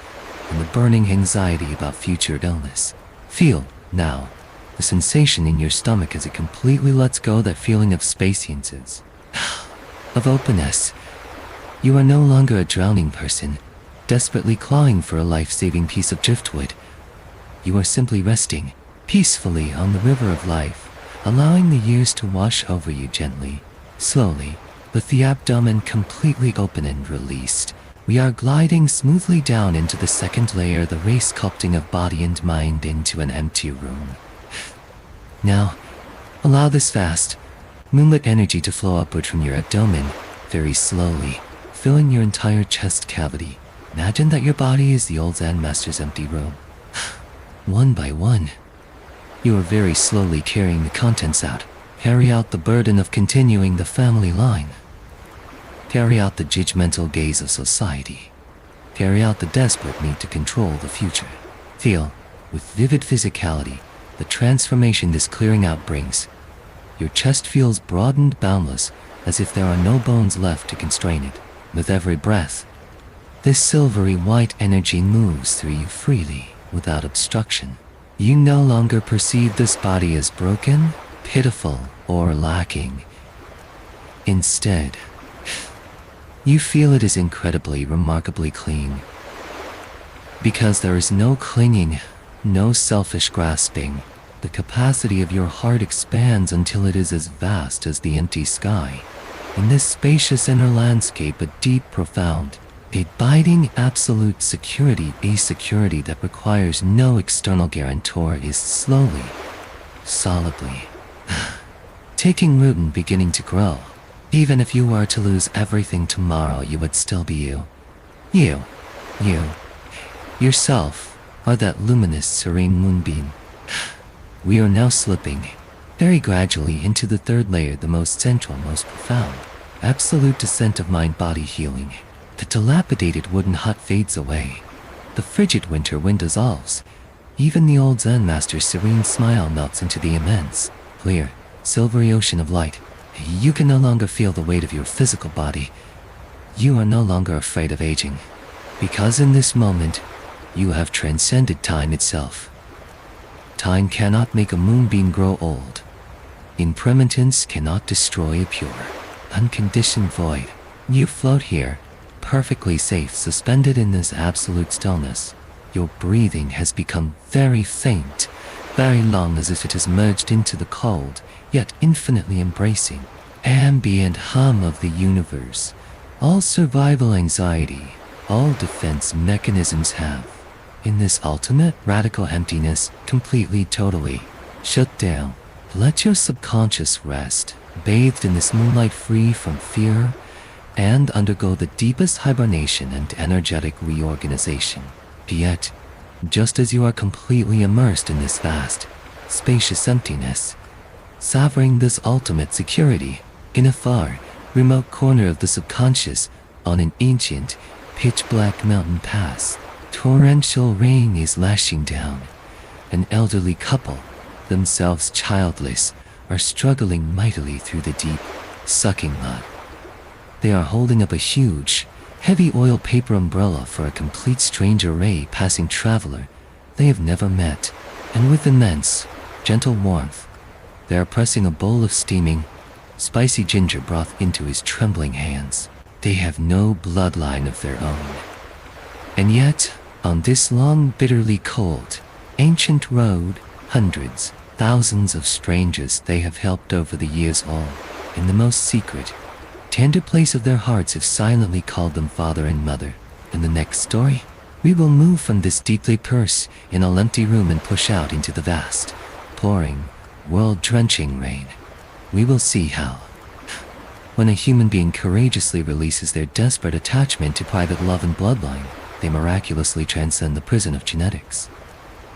and the burning anxiety about future illness. Feel, now, the sensation in your stomach as it completely lets go that feeling of spaciences, of openness. You are no longer a drowning person. desperately clawing for a life-saving piece of driftwood. You are simply resting peacefully on the river of life, allowing the years to wash over you gently, slowly, with the abdomen completely open and released. We are gliding smoothly down into the second layer, the ray sculpting of body and mind into an empty room. Now, allow this vast, moonlit energy to flow upward from your abdomen, very slowly, filling your entire chest cavity. Imagine that your body is the old Zen Master's empty room. One by one, you are very slowly carrying the contents out. Carry out the burden of continuing the family line. Carry out the judgmental gaze of society. Carry out the desperate need to control the future. Feel, with vivid physicality, the transformation this clearing out brings. Your chest feels broadened, boundless, as if there are no bones left to constrain it. With every breath, this silvery white energy moves through you freely, without obstruction. You no longer perceive this body as broken, pitiful, or lacking. Instead, you feel it is incredibly, remarkably clean. Because there is no clinging, no selfish grasping, the capacity of your heart expands until it is as vast as the empty sky. In this spacious inner landscape, a deep, profound, abiding absolute security, a security that requires no external guarantor, is slowly, solidly taking root and beginning to grow. Even if you were to lose everything tomorrow, you would still be you. You, yourself, are that luminous, serene moonbeam. We are now slipping, very gradually, into the third layer, the most central, most profound, absolute descent of mind-body healing. The dilapidated wooden hut fades away. The frigid winter wind dissolves. Even the old Zen Master's serene smile melts into the immense, clear, silvery ocean of light. You can no longer feel the weight of your physical body. You are no longer afraid of aging, because in this moment, you have transcended time itself. Time cannot make a moonbeam grow old. Impermanence cannot destroy a pure, unconditioned void. You float here, perfectly safe, suspended in this absolute stillness. Your breathing has become very faint, very long, as if it has merged into the cold, yet infinitely embracing, ambient hum of the universe. All survival anxiety, all defense mechanisms have, in this ultimate radical emptiness, completely, totally shut down. Let your subconscious rest, bathed in this moonlight, free from fear, and undergo the deepest hibernation and energetic reorganization. Yet, just as you are completely immersed in this vast, spacious emptiness, savoring this ultimate security, in a far, remote corner of the subconscious, on an ancient, pitch-black mountain pass, torrential rain is lashing down. An elderly couple, themselves childless, are struggling mightily through the deep, sucking mud. They are holding up a huge, heavy oil paper umbrella for a complete stranger, a passing traveler they have never met, and with immense, gentle warmth, they are pressing a bowl of steaming, spicy ginger broth into his trembling hands. They have no bloodline of their own. And yet, on this long, bitterly cold, ancient road, hundreds, thousands of strangers they have helped over the years, all, in the most secret, tender place of their hearts, have silently called them father and mother. In the next story, we will move from this deeply purse in a empty room and push out into the vast, pouring, world-drenching rain. We will see how, when a human being courageously releases their desperate attachment to private love and bloodline, they miraculously transcend the prison of genetics.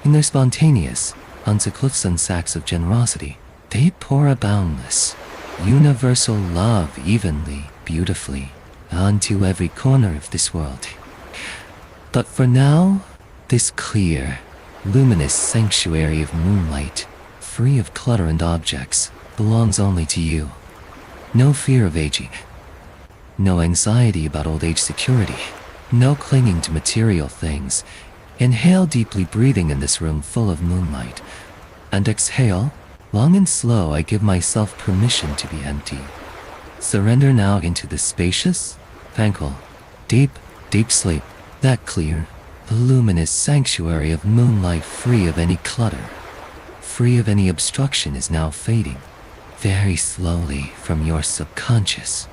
In their spontaneous, unseclufsome acts of generosity, they pour a boundless, universal love evenly, beautifully, onto every corner of this world. But for now, this clear, luminous sanctuary of moonlight, free of clutter and objects, belongs only to you. No fear of aging, no anxiety about old age security, no clinging to material things. Inhale deeply, breathing in this room full of moonlight, and exhale, long and slow. I give myself permission to be empty. Surrender now into this spacious, tranquil, deep, deep sleep. That clear, luminous sanctuary of moonlight free of any clutter, free of any obstruction is now fading, very slowly from your subconscious.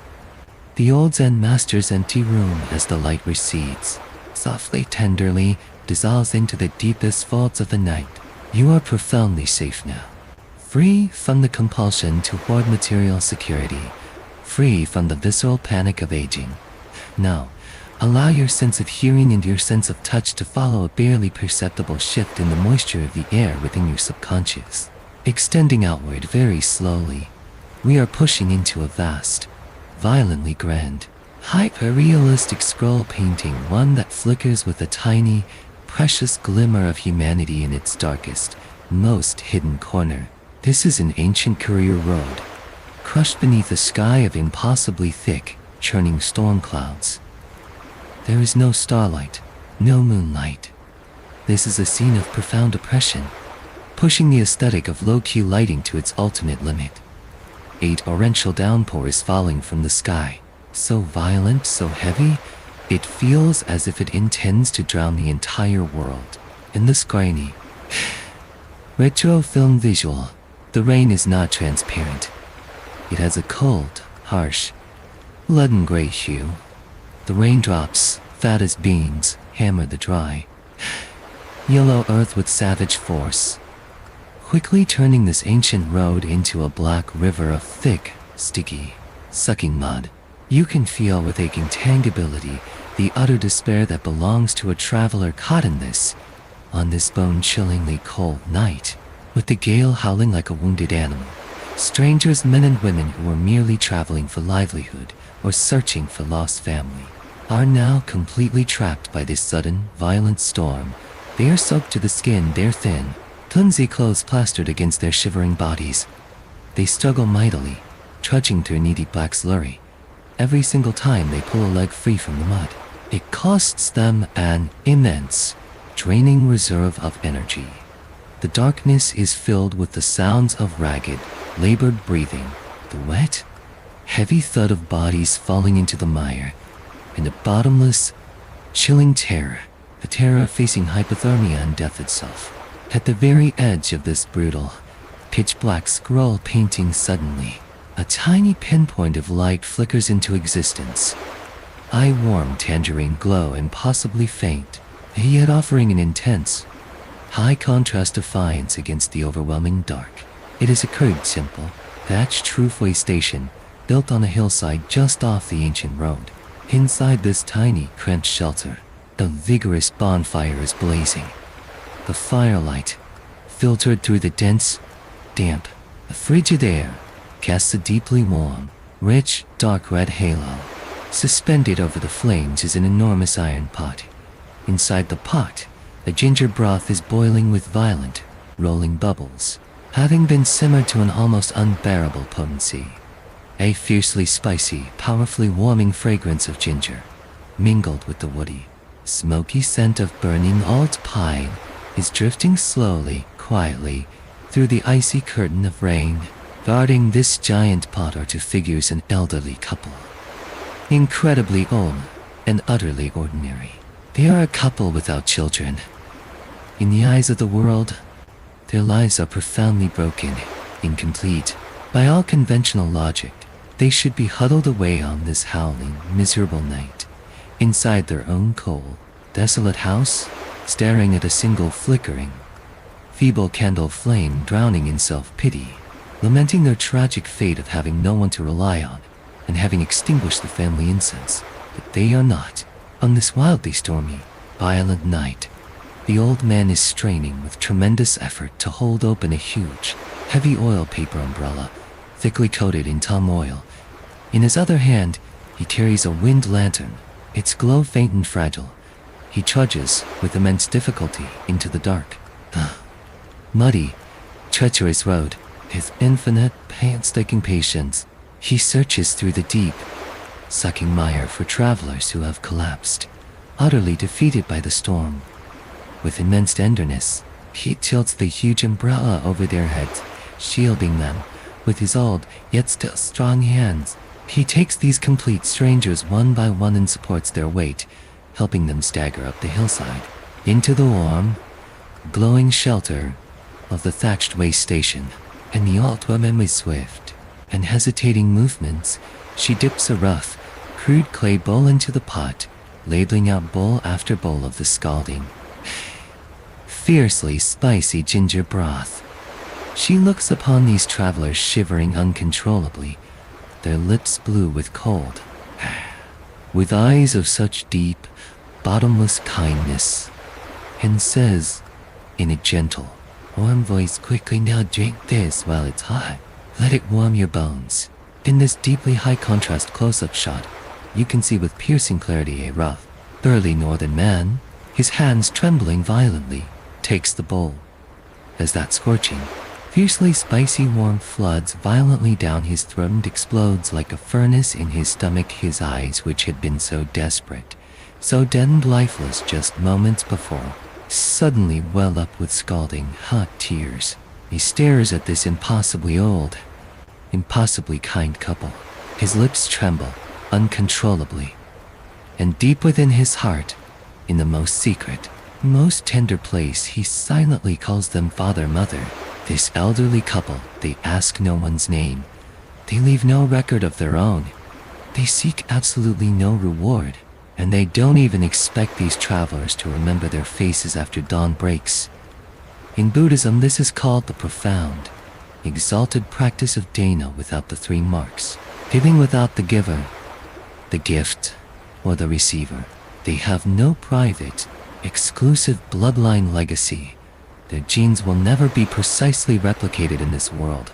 The old Zen Master's empty room as the light recedes, softly, tenderly, dissolves into the deepest vaults of the night. You are profoundly safe now. Free from the compulsion to hoard material security, free from the visceral panic of aging. Now, allow your sense of hearing and your sense of touch to follow a barely perceptible shift in the moisture of the air within your subconscious. Extending outward very slowly, we are pushing into a vast, violently grand, hyper-realistic scroll painting, one that flickers with a tiny, precious glimmer of humanity in its darkest, most hidden corner. This is an ancient career road, crushed beneath a sky of impossibly thick, churning storm clouds. There is no starlight, no moonlight. This is a scene of profound oppression, pushing the aesthetic of low-key lighting to its ultimate limit. A torrential downpour is falling from the sky, so violent, so heavy, it feels as if it intends to drown the entire world. In this grainy, retro film visual, the rain is not transparent. It has a cold, harsh, leaden gray hue. The raindrops, fat as beans, hammer the dry, yellow earth with savage force, quickly turning this ancient road into a black river of thick, sticky, sucking mud. You can feel with aching tangibility the utter despair that belongs to a traveler caught in this, on this bone-chillingly cold night, with the gale howling like a wounded animal. Strangers, men and women who were merely traveling for livelihood or searching for lost family, are now completely trapped by this sudden, violent storm. They are soaked to the skin, their thin, flimsy clothes plastered against their shivering bodies. They struggle mightily, trudging through knee-deep black slurry. Every single time they pull a leg free from the mud, it costs them an immense, draining reserve of energy. The darkness is filled with the sounds of ragged, labored breathing, the wet, heavy thud of bodies falling into the mire, and a bottomless, chilling terror, the terror facing hypothermia and death itself. At the very edge of this brutal, pitch-black scroll painting, suddenly, a tiny pinpoint of light flickers into existence. Eye-warm tangerine glow, impossibly faint, yet offering an intense, high-contrast defiance against the overwhelming dark. It is a crude, simple, thatched roofway station built on a hillside just off the ancient road. Inside this tiny, cramped shelter, a vigorous bonfire is blazing. The firelight, filtered through the dense, damp, frigid air, casts a deeply warm, rich, dark red halo. Suspended over the flames is an enormous iron pot. Inside the pot, a ginger broth is boiling with violent, rolling bubbles, having been simmered to an almost unbearable potency. A fiercely spicy, powerfully warming fragrance of ginger, mingled with the woody, smoky scent of burning old pine, is drifting slowly, quietly, through the icy curtain of rain. Guarding this giant pot are two figures, an elderly couple. Incredibly old and utterly ordinary. They are a couple without children. In the eyes of the world, their lives are profoundly broken, incomplete. By all conventional logic, they should be huddled away on this howling, miserable night, inside their own cold, desolate house, staring at a single flickering, feeble candle flame, drowning in self-pity, lamenting their tragic fate of having no one to rely on, and having extinguished the family incense. But they are not. On this wildly stormy, violent night, the old man is straining with tremendous effort to hold open a huge, heavy oil paper umbrella, thickly coated in tom oil. In his other hand, he carries a wind lantern, its glow faint and fragile. He trudges, with immense difficulty, into the dark, muddy, treacherous road. With infinite, painstaking patience, he searches through the deep, sucking mire for travelers who have collapsed, utterly defeated by the storm. With immense tenderness, he tilts the huge umbrella over their heads, shielding them with his old, yet still strong hands. He takes these complete strangers one by one and supports their weight, helping them stagger up the hillside into the warm, glowing shelter of the thatched way station. And the old woman with swift and hesitating movements, she dips a rough, crude clay bowl into the pot, ladling out bowl after bowl of the scalding, fiercely spicy ginger broth. She looks upon these travelers shivering uncontrollably, their lips blue with cold, with eyes of such deep, bottomless kindness, and says, in a gentle, warm voice, quickly, now drink this while it's hot. Let it warm your bones. In this deeply high contrast close-up shot, you can see with piercing clarity a rough, burly northern man, his hands trembling violently, takes the bowl. As that scorching, fiercely spicy warmth floods violently down his throat and explodes like a furnace in his stomach, his eyes, which had been so desperate, so dead and lifeless just moments before, suddenly well up with scalding hot tears. He stares at this impossibly old, impossibly kind couple. His lips tremble uncontrollably, and deep within his heart, in the most secret, most tender place, he silently calls them father, mother. This elderly couple, they ask no one's name. They leave no record of their own. They seek absolutely no reward, and they don't even expect these travelers to remember their faces after dawn breaks. In Buddhism, this is called the profound, exalted practice of dana without the three marks, giving without the giver, the gift, or the receiver. They have no private, exclusive bloodline legacy. Their genes will never be precisely replicated in this world.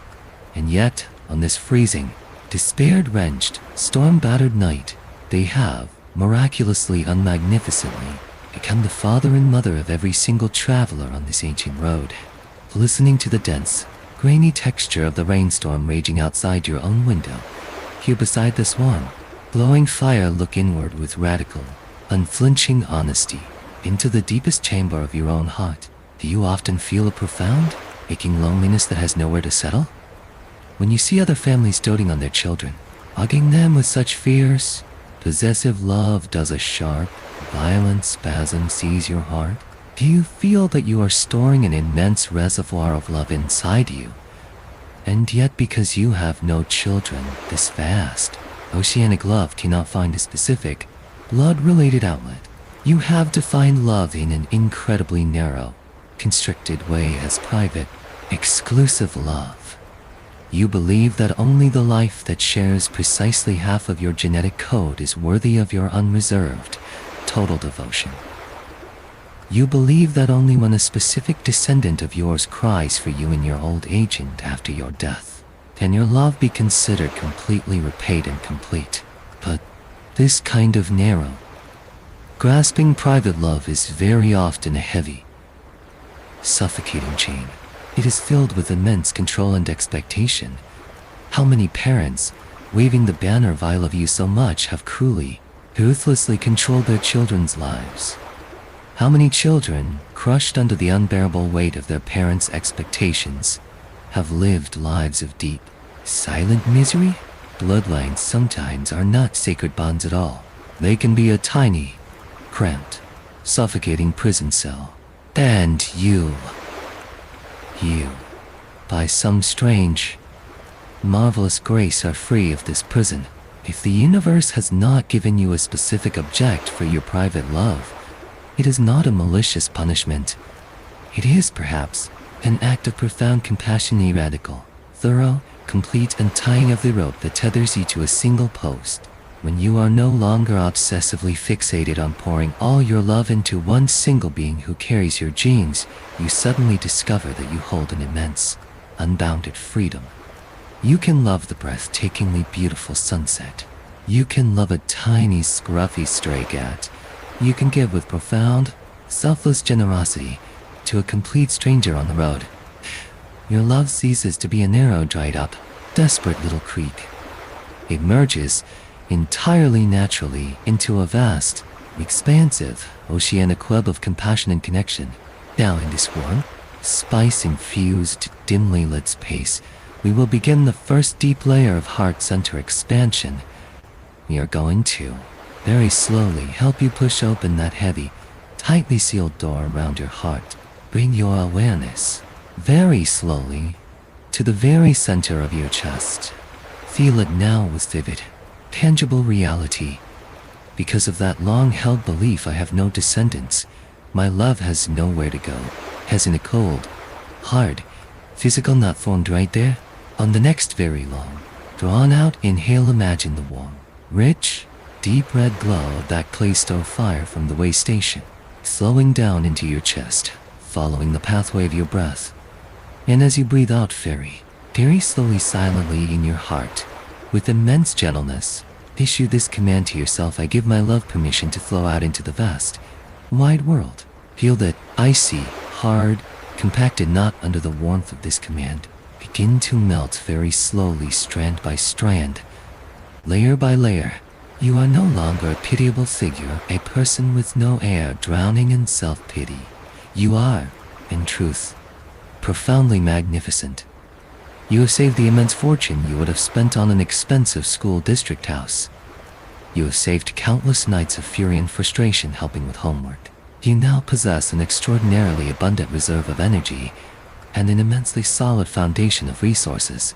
And yet, on this freezing, despair-drenched, storm-battered night, they have, miraculously unmagnificently, become the father and mother of every single traveler on this ancient road. Listening to the dense, grainy texture of the rainstorm raging outside your own window, here beside this warm, glowing fire, look inward with radical, unflinching honesty into the deepest chamber of your own heart. Do you often feel a profound, aching loneliness that has nowhere to settle? When you see other families doting on their children, hugging them with such fierce, possessive love, does a sharp, violent spasm seize your heart? Do you feel that you are storing an immense reservoir of love inside you? And yet, because you have no children, this vast, oceanic love cannot find a specific, blood-related outlet. You have to find love in an incredibly narrow, constricted way as private, exclusive love. You believe that only the life that shares precisely half of your genetic code is worthy of your unreserved, total devotion. You believe that only when a specific descendant of yours cries for you in your old age and after your death, can your love be considered completely repaid and complete. But this kind of narrow, grasping private love is very often a heavy, suffocating chain. It is filled with immense control and expectation. How many parents, waving the banner of I love you so much, have cruelly, ruthlessly controlled their children's lives? How many children, crushed under the unbearable weight of their parents' expectations, have lived lives of deep, silent misery? Bloodlines sometimes are not sacred bonds at all. They can be a tiny, cramped, suffocating prison cell. And you, by some strange, marvelous grace, are free of this prison. If the universe has not given you a specific object for your private love, it is not a malicious punishment. It is, perhaps, an act of profound compassion, radical, thorough, complete untying of the rope that tethers you to a single post. When you are no longer obsessively fixated on pouring all your love into one single being who carries your genes, you suddenly discover that you hold an immense, unbounded freedom. You can love the breathtakingly beautiful sunset. You can love a tiny, scruffy stray cat. You can give with profound, selfless generosity to a complete stranger on the road. Your love ceases to be a narrow, dried up, desperate little creek. It merges, entirely naturally, into a vast, expansive, oceanic web of compassion and connection. Now in this warm, spice-infused, dimly lit space, we will begin the first deep layer of heart center expansion. We are going to very slowly help you push open that heavy, tightly sealed door around your heart. Bring your awareness, very slowly, to the very center of your chest. Feel it now with vivid, tangible reality. Because of that long-held belief I have no descendants, my love has nowhere to go. Has in a cold, hard, physical knot formed right there. On the next very long, drawn out inhale, imagine the warm, rich, deep red glow of that clay stove fire from the way station, flowing down into your chest, following the pathway of your breath. And as you breathe out, very slowly, silently in your heart, with immense gentleness, issue this command to yourself: I give my love permission to flow out into the vast, wide world. Feel that icy, hard, compacted knot under the warmth of this command begin to melt very slowly, strand by strand, layer by layer. You are no longer a pitiable figure, a person with no air, drowning in self-pity. You are, in truth, profoundly magnificent. You have saved the immense fortune you would have spent on an expensive school district house. You have saved countless nights of fury and frustration helping with homework. You now possess an extraordinarily abundant reserve of energy and an immensely solid foundation of resources.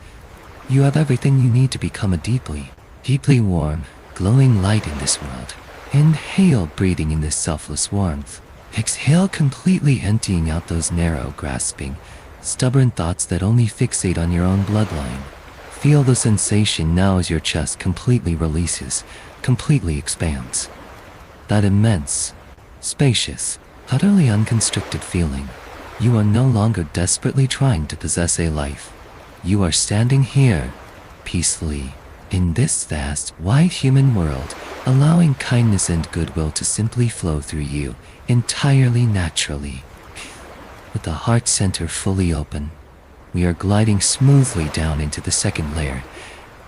You have everything you need to become a deeply warm, glowing light in this world. Inhale, breathing in this selfless warmth. Exhale, completely emptying out those narrow, grasping, stubborn thoughts that only fixate on your own bloodline. Feel the sensation now as your chest completely releases, completely expands. That immense, spacious, utterly unconstricted feeling. You are no longer desperately trying to possess a life. You are standing here, peacefully, in this vast, wide human world, allowing kindness and goodwill to simply flow through you, entirely naturally. With the heart center fully open, we are gliding smoothly down into the second layer,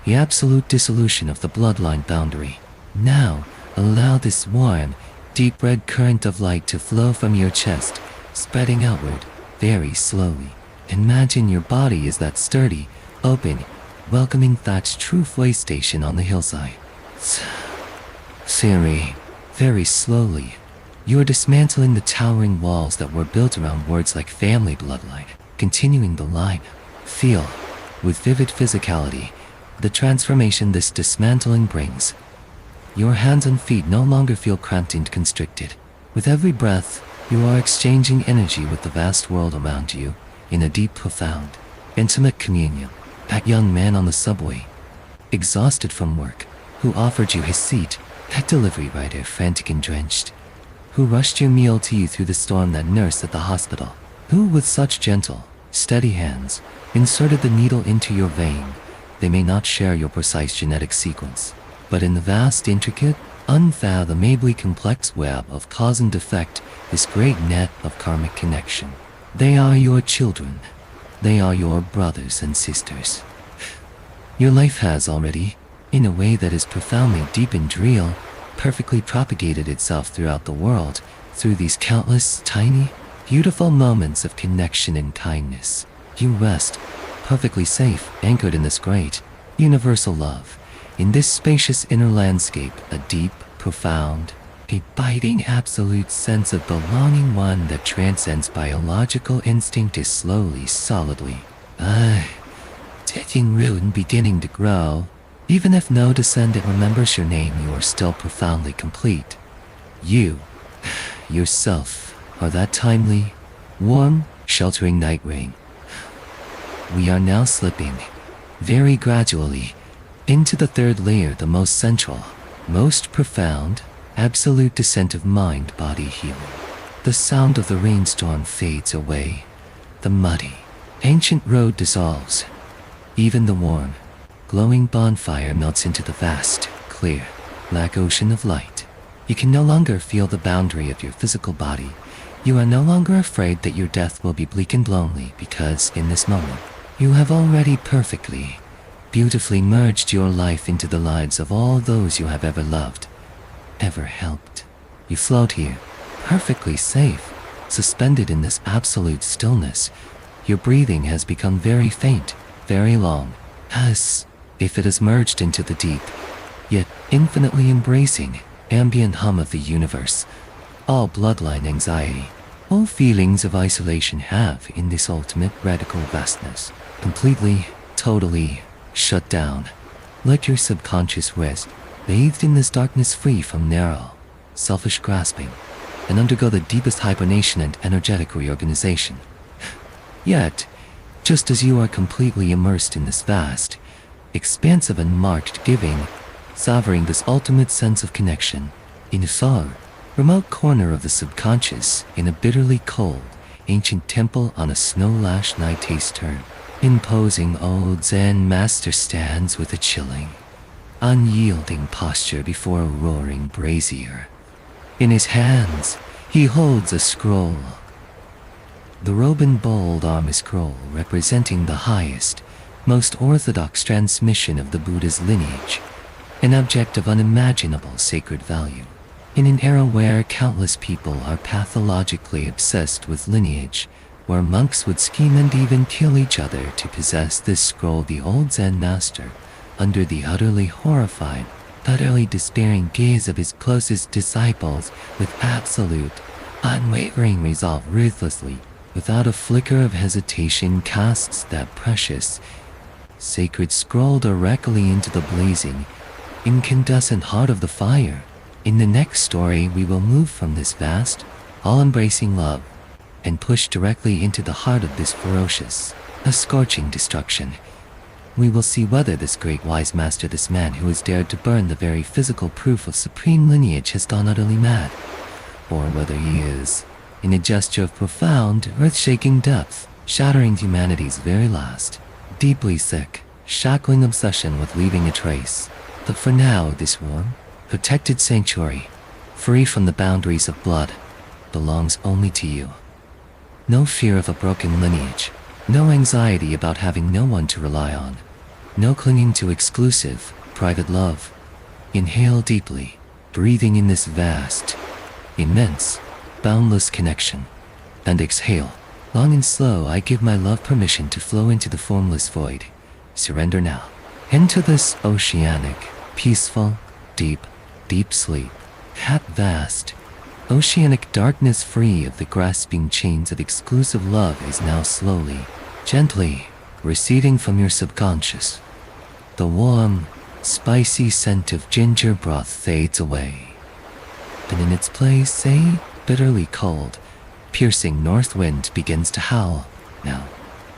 the absolute dissolution of the bloodline boundary. Now, allow this warm, deep red current of light to flow from your chest, spreading outward, very slowly. Imagine your body is that sturdy, open, welcoming thatched roof way station on the hillside. Starry, very slowly, you are dismantling the towering walls that were built around words like family, bloodline, continuing the line. Feel, with vivid physicality, the transformation this dismantling brings. Your hands and feet no longer feel cramped and constricted. With every breath, you are exchanging energy with the vast world around you in a deep, profound, intimate communion. That young man on the subway, exhausted from work, who offered you his seat, that delivery rider, frantic and drenched, who rushed your meal to you through the storm, that nurse at the hospital, who with such gentle, steady hands inserted the needle into your vein. They may not share your precise genetic sequence, but in the vast, intricate, unfathomably complex web of cause and effect, this great net of karmic connection, they are your children. They are your brothers and sisters. Your life has already, in a way that is profoundly deep and real, perfectly propagated itself throughout the world through these countless, tiny, beautiful moments of connection and kindness. You rest, perfectly safe, anchored in this great, universal love, in this spacious inner landscape, a deep, profound, a biting absolute sense of belonging, one that transcends biological instinct, is slowly, solidly, taking root and beginning to grow. Even if no descendant remembers your name, you are still profoundly complete. You, yourself, are that timely, warm, sheltering night rain. We are now slipping, very gradually, into the third layer, the most central, most profound, absolute descent of mind-body healing. The sound of the rainstorm fades away. The muddy, ancient road dissolves. Even the warm, glowing bonfire melts into the vast, clear, black ocean of light. You can no longer feel the boundary of your physical body. You are no longer afraid that your death will be bleak and lonely, because in this moment, you have already perfectly, beautifully merged your life into the lives of all those you have ever loved, ever helped. You float here, perfectly safe, suspended in this absolute stillness. Your breathing has become very faint, very long, as if it has merged into the deep, yet infinitely embracing, ambient hum of the universe, all bloodline anxiety, all feelings of isolation have in this ultimate radical vastness. Completely, totally, shut down. Let your subconscious rest, bathed in this darkness free from narrow, selfish grasping, and undergo the deepest hibernation and energetic reorganization. Yet, just as you are completely immersed in this vast, expansive and marked giving, savoring this ultimate sense of connection, in a far, remote corner of the subconscious, in a bitterly cold, ancient temple on a snow-lashed night taste turn, imposing old Zen Master stands with a chilling, unyielding posture before a roaring brazier. In his hands, he holds a scroll. The robed bold arm scroll representing the highest, most orthodox transmission of the Buddha's lineage, an object of unimaginable sacred value. In an era where countless people are pathologically obsessed with lineage, where monks would scheme and even kill each other to possess this scroll, the old Zen master, under the utterly horrified, utterly despairing gaze of his closest disciples, with absolute, unwavering resolve, ruthlessly, without a flicker of hesitation, casts that precious, sacred scroll directly into the blazing, incandescent heart of the fire. In the next story, we will move from this vast, all-embracing love, and push directly into the heart of this ferocious, a scorching destruction. We will see whether this great wise master, this man who has dared to burn the very physical proof of supreme lineage, has gone utterly mad, or whether he is, in a gesture of profound, earth-shaking depth, shattering humanity's very last, deeply sick, shackling obsession with leaving a trace. But for now, this warm, protected sanctuary, free from the boundaries of blood, belongs only to you. No fear of a broken lineage, no anxiety about having no one to rely on, no clinging to exclusive, private love. Inhale deeply, breathing in this vast, immense, boundless connection, and exhale, long and slow. I give my love permission to flow into the formless void. Surrender now. Into this oceanic, peaceful, deep, deep sleep. That vast, oceanic darkness free of the grasping chains of exclusive love is now slowly, gently, receding from your subconscious. The warm, spicy scent of ginger broth fades away. And in its place, a bitterly cold, piercing north wind begins to howl. Now,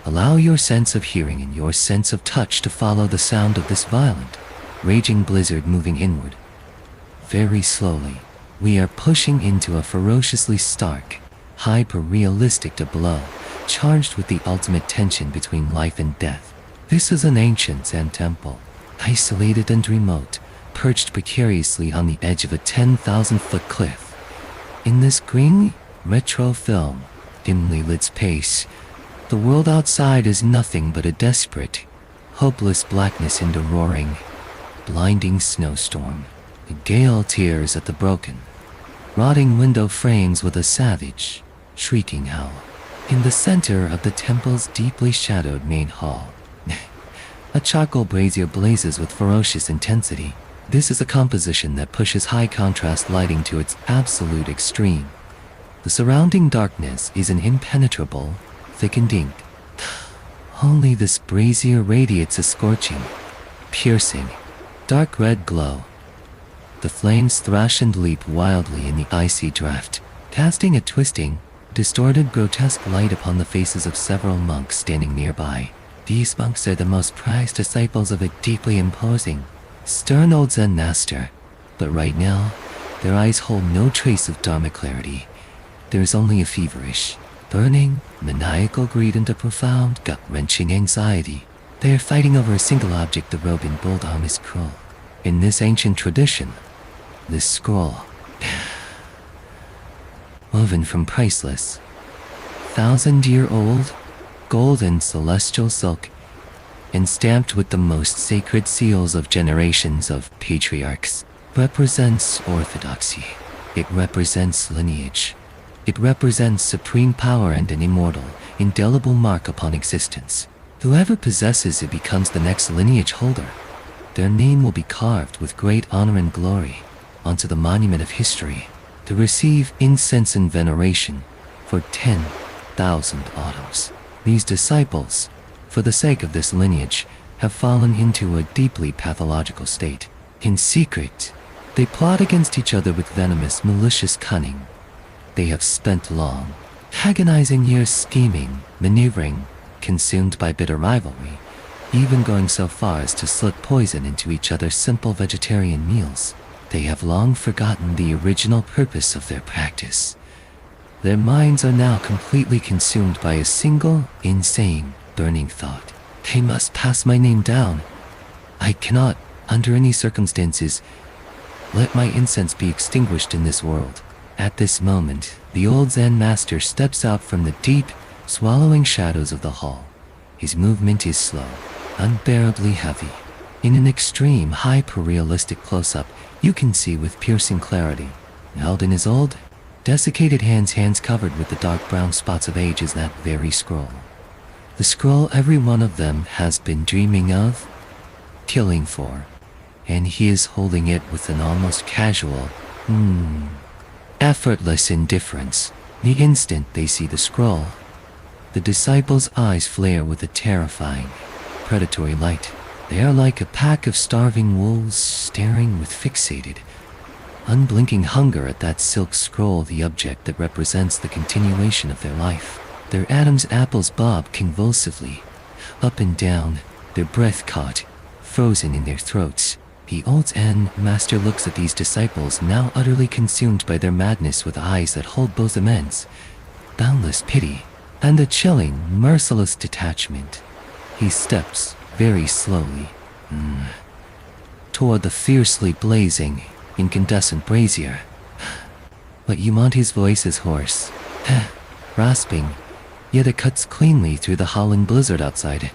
allow your sense of hearing and your sense of touch to follow the sound of this violent, raging blizzard moving inward. Very slowly, we are pushing into a ferociously stark, hyper-realistic tableau, charged with the ultimate tension between life and death. This is an ancient Zen temple, isolated and remote, perched precariously on the edge of a 10,000-foot cliff. In this green, retro film, dimly lit space, the world outside is nothing but a desperate, hopeless blackness in the roaring, blinding snowstorm. The gale tears at the broken, rotting window frames with a savage, shrieking howl. In the center of the temple's deeply shadowed main hall, a charcoal brazier blazes with ferocious intensity. This is a composition that pushes high contrast lighting to its absolute extreme. The surrounding darkness is an impenetrable, thickened ink. Only this brazier radiates a scorching, piercing, dark red glow. The flames thrash and leap wildly in the icy draft, casting a twisting, distorted, grotesque light upon the faces of several monks standing nearby. These monks are the most prized disciples of a deeply imposing, stern old Zen master, but right now, their eyes hold no trace of Dharma clarity. There is only a feverish, burning, maniacal greed and a profound, gut-wrenching anxiety. They are fighting over a single object, the robe in bold arm scroll. In this ancient tradition, this scroll, woven from priceless, 1,000-year-old, gold and celestial silk, and stamped with the most sacred seals of generations of patriarchs, represents orthodoxy. It represents lineage. It represents supreme power and an immortal, indelible mark upon existence. Whoever possesses it becomes the next lineage holder. Their name will be carved with great honor and glory. onto the monument of history to receive incense and veneration for 10,000 autos. These disciples, for the sake of this lineage, have fallen into a deeply pathological state. In secret, they plot against each other with venomous, malicious cunning. They have spent long, agonizing years scheming, maneuvering, consumed by bitter rivalry, even going so far as to slip poison into each other's simple vegetarian meals. They have long forgotten the original purpose of their practice. Their minds are now completely consumed by a single, insane, burning thought. They must pass my name down. I cannot, under any circumstances, let my incense be extinguished in this world. At this moment, the old Zen master steps out from the deep, swallowing shadows of the hall. His movement is slow, unbearably heavy. In an extreme, hyper-realistic close-up, you can see with piercing clarity, held in his old, desiccated hands covered with the dark brown spots of age, is that very scroll. The scroll every one of them has been dreaming of, killing for, and he is holding it with an almost casual, effortless indifference. The instant they see the scroll, the disciples' eyes flare with a terrifying, predatory light. They are like a pack of starving wolves staring with fixated, unblinking hunger at that silk scroll, the object that represents the continuation of their life. Their Adam's apples bob convulsively, up and down, their breath caught, frozen in their throats. The old Zen master looks at these disciples, now utterly consumed by their madness, with eyes that hold both immense, boundless pity and a chilling, merciless detachment. He steps very slowly toward the fiercely blazing, incandescent brazier. But Yumanti's voice is hoarse, rasping, yet it cuts cleanly through the howling blizzard outside.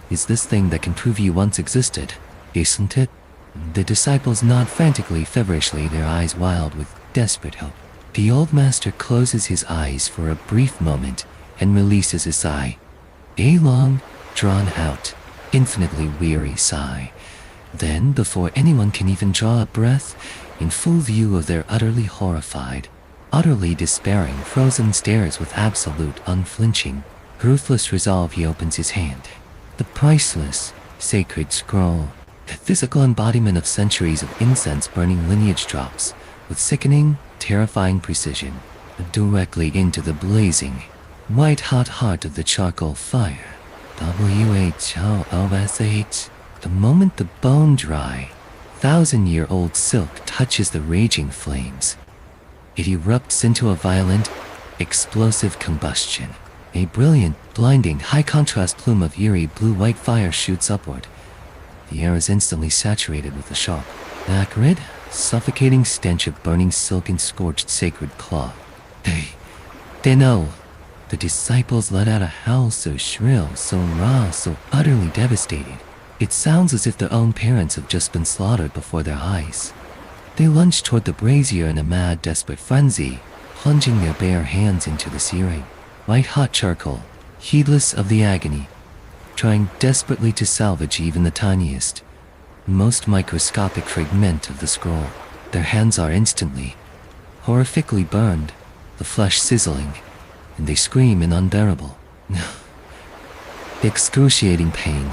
Is this thing that can prove you once existed, isn't it? The disciples nod frantically, feverishly, their eyes wild with desperate hope. The old master closes his eyes for a brief moment and releases a sigh. A long, drawn-out, infinitely weary sigh. Then, before anyone can even draw a breath, in full view of their utterly horrified, utterly despairing, frozen stares with absolute, unflinching, ruthless resolve, he opens his hand. The priceless, sacred scroll, the physical embodiment of centuries of incense-burning lineage, drops, with sickening, terrifying precision, directly into the blazing, white-hot heart of the charcoal fire. WHOOSH. The moment the bone-dry, thousand-year-old silk touches the raging flames, it erupts into a violent, explosive combustion. A brilliant, blinding, high-contrast plume of eerie blue-white fire shoots upward. The air is instantly saturated with a sharp, acrid, suffocating stench of burning silk and scorched sacred cloth. They know. The disciples let out a howl so shrill, so raw, so utterly devastating. It sounds as if their own parents have just been slaughtered before their eyes. They lunge toward the brazier in a mad, desperate frenzy, plunging their bare hands into the searing, white-hot charcoal, heedless of the agony, trying desperately to salvage even the tiniest, most microscopic fragment of the scroll. Their hands are instantly, horrifically burned, the flesh sizzling, and they scream in unbearable, excruciating pain.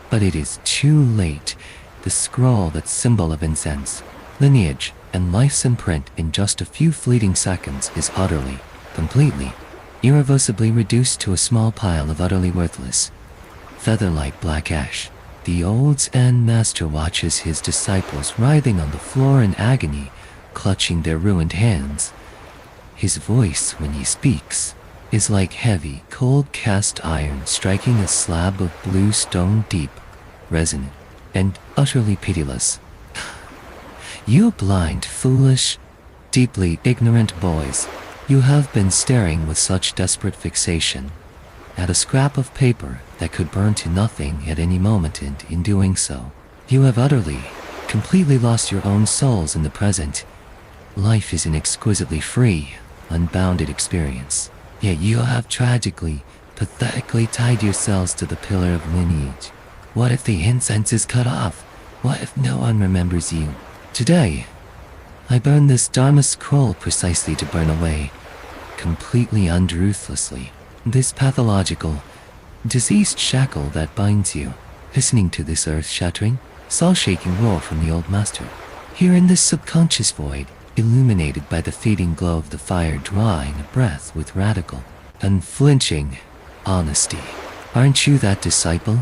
But it is too late. The scroll, that symbol of incense, lineage, and life's imprint, in just a few fleeting seconds, is utterly, completely, irreversibly reduced to a small pile of utterly worthless, feather-like black ash. The old Zen master watches his disciples writhing on the floor in agony, clutching their ruined hands. His voice, when he speaks, is like heavy, cold cast iron striking a slab of blue stone, deep, resonant, and utterly pitiless. You blind, foolish, deeply ignorant boys, you have been staring with such desperate fixation at a scrap of paper that could burn to nothing at any moment, and in doing so, you have utterly, completely lost your own souls in the present. Life is an exquisitely free, unbounded experience. Yet you have tragically, pathetically tied yourselves to the pillar of lineage. What if the incense is cut off? What if no one remembers you? Today, I burn this Dharma scroll precisely to burn away, completely and ruthlessly, this pathological, diseased shackle that binds you. Listening to this earth-shattering, soul-shaking roar from the old master, here in this subconscious void, illuminated by the fading glow of the fire, drawing a breath with radical, unflinching honesty. Aren't you that disciple?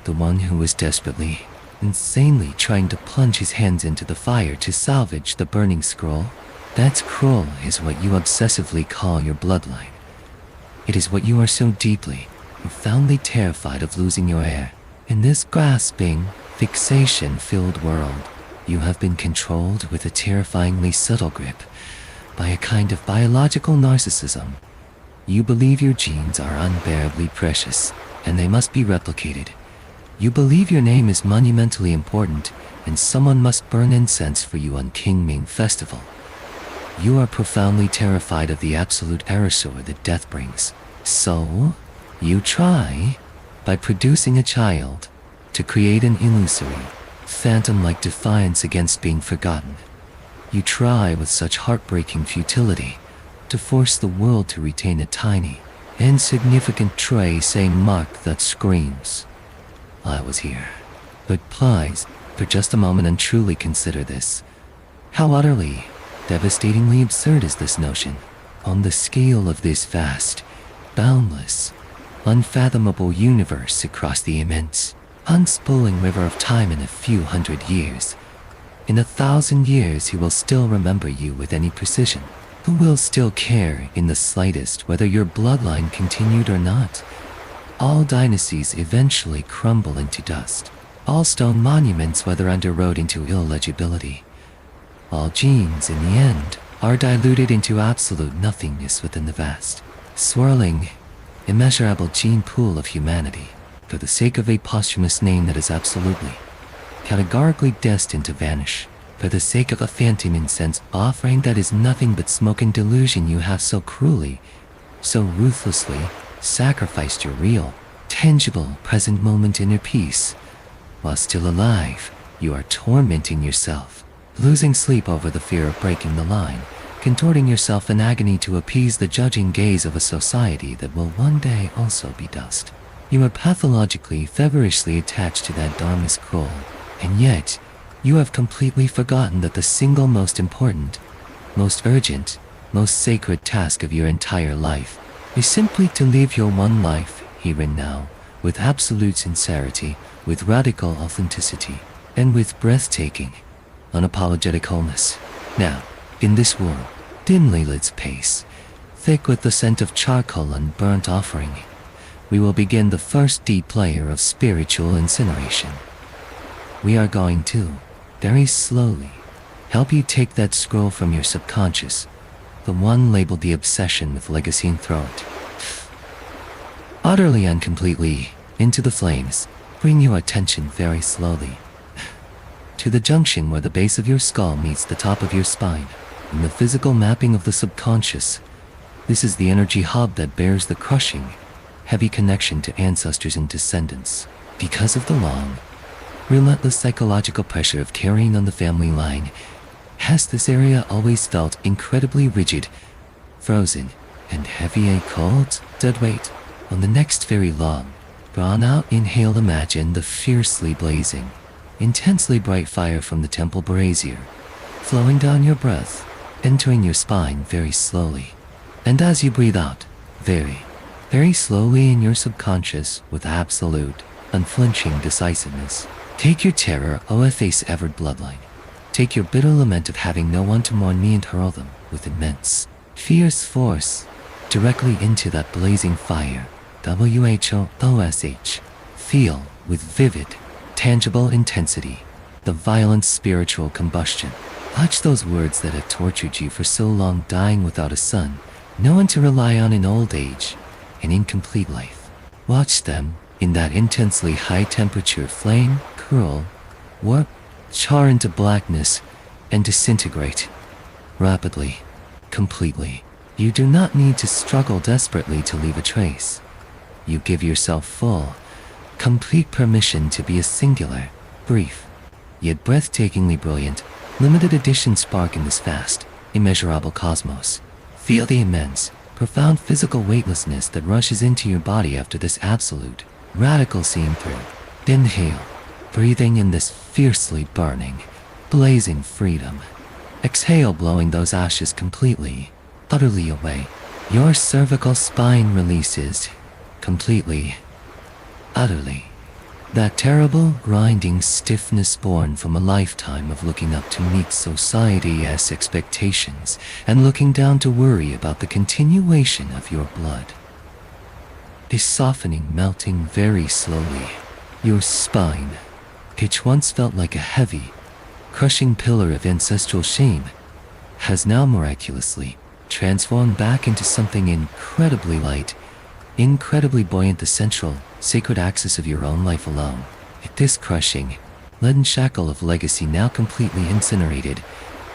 The one who was desperately, insanely trying to plunge his hands into the fire to salvage the burning scroll? That scroll is what you obsessively call your bloodline. It is what you are so deeply, profoundly terrified of losing your heir. In this grasping, fixation-filled world, you have been controlled with a terrifyingly subtle grip by a kind of biological narcissism. You believe your genes are unbearably precious, and they must be replicated. You believe your name is monumentally important, and someone must burn incense for you on King Ming Festival. You are profoundly terrified of the absolute erasure that death brings. So, you try, by producing a child, to create an illusory, phantom-like defiance against being forgotten. You try with such heartbreaking futility to force the world to retain a tiny, insignificant trace, a mark that screams, "I was here." But please, for just a moment, and truly consider this. How utterly, devastatingly absurd is this notion, on the scale of this vast, boundless, unfathomable universe across the immense, unspooling river of time. In a few hundred years, in 1,000 years, he will still remember you with any precision. Who will still care in the slightest whether your bloodline continued or not? All dynasties eventually crumble into dust. All stone monuments wither under road into illegibility. All genes, in the end, are diluted into absolute nothingness within the vast, swirling, immeasurable gene pool of humanity, for the sake of a posthumous name that is absolutely, categorically destined to vanish, for the sake of a phantom incense offering that is nothing but smoke and delusion. You have so cruelly, so ruthlessly sacrificed your real, tangible, present moment inner peace. While still alive, you are tormenting yourself, losing sleep over the fear of breaking the line, contorting yourself in agony to appease the judging gaze of a society that will one day also be dust. You are pathologically, feverishly attached to that Dharma scroll, and yet, you have completely forgotten that the single most important, most urgent, most sacred task of your entire life is simply to live your one life, here and now, with absolute sincerity, with radical authenticity, and with breathtaking, unapologetic wholeness. Now, in this world, dimly lit space, thick with the scent of charcoal and burnt offering, we will begin the first deep layer of spiritual incineration. We are going to, very slowly, help you take that scroll from your subconscious, the one labeled the obsession with legacy, and throw it, utterly and completely, into the flames. Bring your attention very slowly to the junction where the base of your skull meets the top of your spine, in the physical mapping of the subconscious. This is the energy hub that bears the crushing, heavy connection to ancestors and descendants. Because of the long, relentless psychological pressure of carrying on the family line, has this area always felt incredibly rigid, frozen, and heavy, a cold, dead weight. On the next very long, drawn out inhale, imagine the fiercely blazing, intensely bright fire from the temple brazier, flowing down your breath, entering your spine very slowly. And as you breathe out, very, very slowly in your subconscious, with absolute, unflinching decisiveness, take your terror, O efface every bloodline. Take your bitter lament of having no one to mourn me, and hurl them with immense, fierce force directly into that blazing fire. WHOOSH. Feel with vivid, tangible intensity the violent spiritual combustion. Watch those words that have tortured you for so long, dying without a son, no one to rely on in old age, an incomplete life. Watch them, in that intensely high temperature flame, curl, warp, char into blackness, and disintegrate. Rapidly, completely. You do not need to struggle desperately to leave a trace. You give yourself full, complete permission to be a singular, brief, yet breathtakingly brilliant, limited edition spark in this vast, immeasurable cosmos. Feel the immense, profound physical weightlessness that rushes into your body after this absolute, radical seeing through. Inhale, breathing in this fiercely burning, blazing freedom. Exhale, blowing those ashes completely, utterly away. Your cervical spine releases, completely, utterly. That terrible, grinding stiffness born from a lifetime of looking up to meet society's expectations and looking down to worry about the continuation of your blood is softening, melting very slowly. Your spine, which once felt like a heavy, crushing pillar of ancestral shame, has now miraculously transformed back into something incredibly light, incredibly buoyant, the central, sacred axis of your own life alone. This crushing, leaden shackle of legacy now completely incinerated,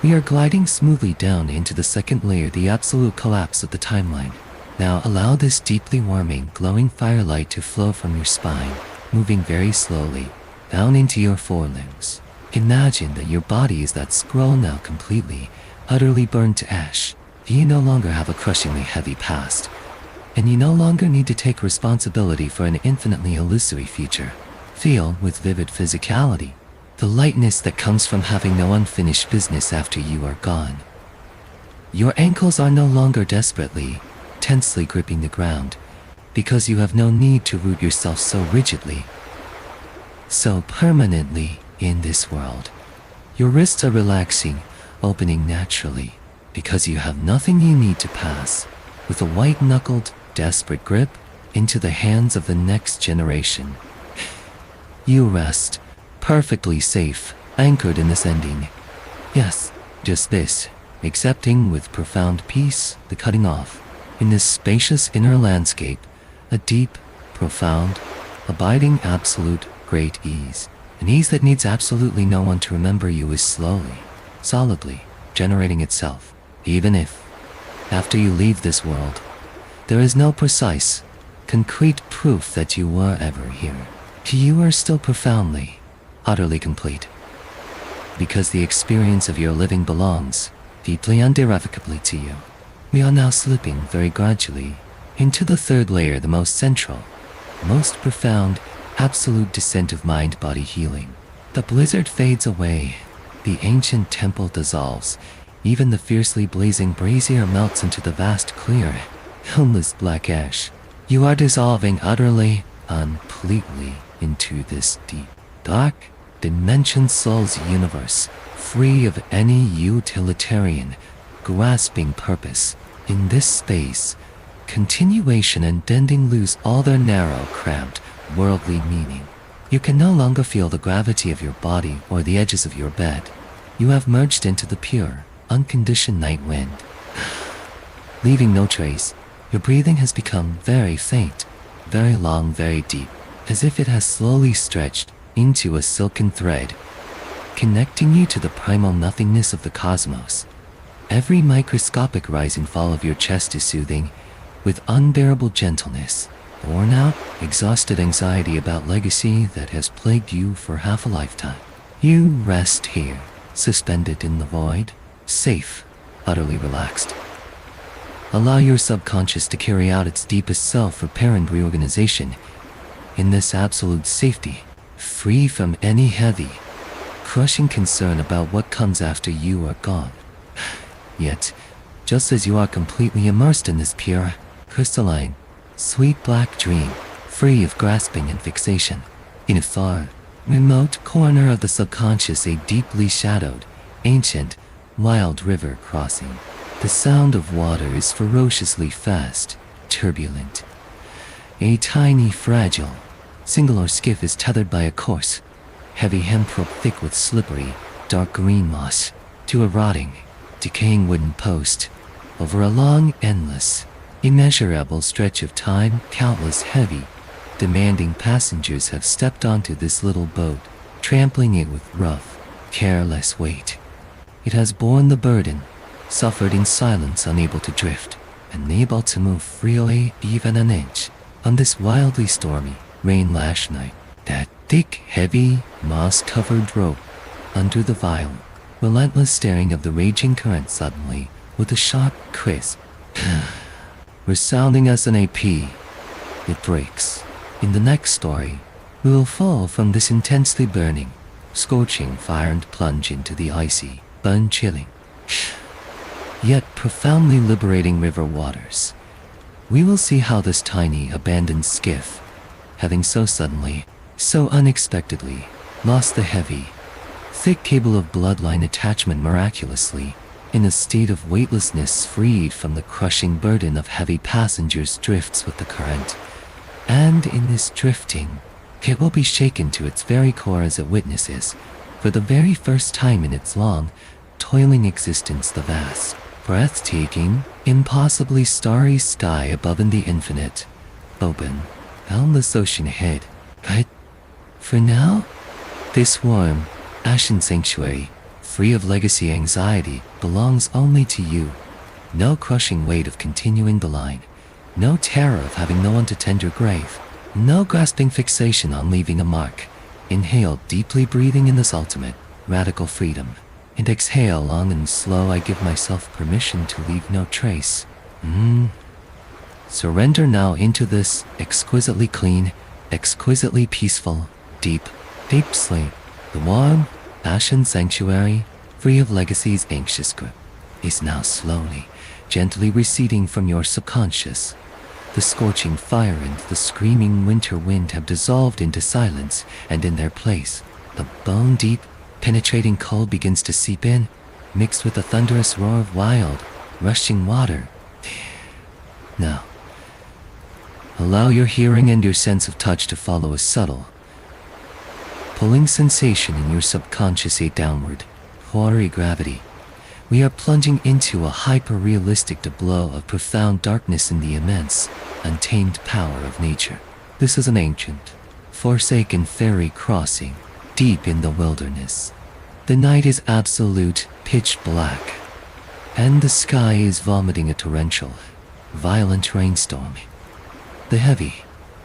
we are gliding smoothly down into the second layer, the absolute collapse of the timeline. Now allow this deeply warming, glowing firelight to flow from your spine, moving very slowly, down into your forelimbs. Imagine that your body is that scroll now completely, utterly burned to ash. You no longer have a crushingly heavy past, and you no longer need to take responsibility for an infinitely illusory future. Feel, with vivid physicality, the lightness that comes from having no unfinished business after you are gone. Your ankles are no longer desperately, tensely gripping the ground, because you have no need to root yourself so rigidly, so permanently in this world. Your wrists are relaxing, opening naturally, because you have nothing you need to pass, with a white-knuckled, desperate grip, into the hands of the next generation. You rest, perfectly safe, anchored in this ending. Yes, just this, accepting with profound peace the cutting off. In this spacious inner landscape, a deep, profound, abiding absolute great ease. An ease that needs absolutely no one to remember you is slowly, solidly, generating itself. Even if, after you leave this world, there is no precise, concrete proof that you were ever here, you are still profoundly, utterly complete. Because the experience of your living belongs, deeply and irrevocably to you. We are now slipping very gradually into the third layer, the most central, most profound, absolute descent of mind-body healing. The blizzard fades away, the ancient temple dissolves, even the fiercely blazing brazier melts into the vast clear, endless black ash. You are dissolving utterly, completely into this deep, dark, dimension soul's universe, free of any utilitarian, grasping purpose. In this space, continuation and ending lose all their narrow, cramped, worldly meaning. You can no longer feel the gravity of your body or the edges of your bed. You have merged into the pure, unconditioned night wind. Leaving no trace, your breathing has become very faint, very long, very deep, as if it has slowly stretched into a silken thread, connecting you to the primal nothingness of the cosmos. Every microscopic rise and fall of your chest is soothing, with unbearable gentleness. Worn out, exhausted anxiety about legacy that has plagued you for half a lifetime. You rest here, suspended in the void, safe, utterly relaxed. Allow your subconscious to carry out its deepest self-repair and reorganization in this absolute safety, free from any heavy, crushing concern about what comes after you are gone. Yet, just as you are completely immersed in this pure, crystalline, sweet black dream, free of grasping and fixation, in a far, remote corner of the subconscious, a deeply shadowed, ancient, wild river crossing. The sound of water is ferociously fast, turbulent. A tiny, fragile, singular skiff is tethered by a coarse, heavy hemp rope thick with slippery, dark green moss, to a rotting, decaying wooden post. Over a long, endless, immeasurable stretch of time, countless heavy, demanding passengers have stepped onto this little boat, trampling it with rough, careless weight. It has borne the burden, suffered in silence, unable to drift, unable to move freely even an inch, on this wildly stormy, rain-lashed night. That thick, heavy, moss-covered rope, under the violent, relentless staring of the raging current suddenly, with a sharp crisp, resounding as an AP. It breaks. In the next story, we will fall from this intensely burning, scorching fire and plunge into the icy, bone-chilling, yet profoundly liberating river waters. We will see how this tiny, abandoned skiff, having so suddenly, so unexpectedly, lost the heavy, thick cable of bloodline attachment miraculously, in a state of weightlessness freed from the crushing burden of heavy passengers, drifts with the current. And in this drifting, it will be shaken to its very core as it witnesses, for the very first time in its long, toiling existence, the vast, breathtaking, impossibly starry sky above in the infinite, open, boundless ocean ahead. But, for now, this warm, ashen sanctuary, free of legacy anxiety, belongs only to you. No crushing weight of continuing the line, no terror of having no one to tend your grave, no grasping fixation on leaving a mark. Inhale deeply, breathing in this ultimate, radical freedom, and exhale long and slow. I give myself permission to leave no trace. Surrender now into this exquisitely clean, exquisitely peaceful, deep sleep. The warm, ashen sanctuary, free of legacy's anxious grip, is now slowly, gently receding from your subconscious. The scorching fire and the screaming winter wind have dissolved into silence, and in their place, the bone-deep, penetrating cold begins to seep in, mixed with the thunderous roar of wild, rushing water. Now, allow your hearing and your sense of touch to follow a subtle, pulling sensation in your subconscious, a downward, hoary gravity. We are plunging into a hyper-realistic tableau of profound darkness in the immense, untamed power of nature. This is an ancient, forsaken ferry crossing, deep in the wilderness. The night is absolute, pitch black, and the sky is vomiting a torrential, violent rainstorm. The heavy,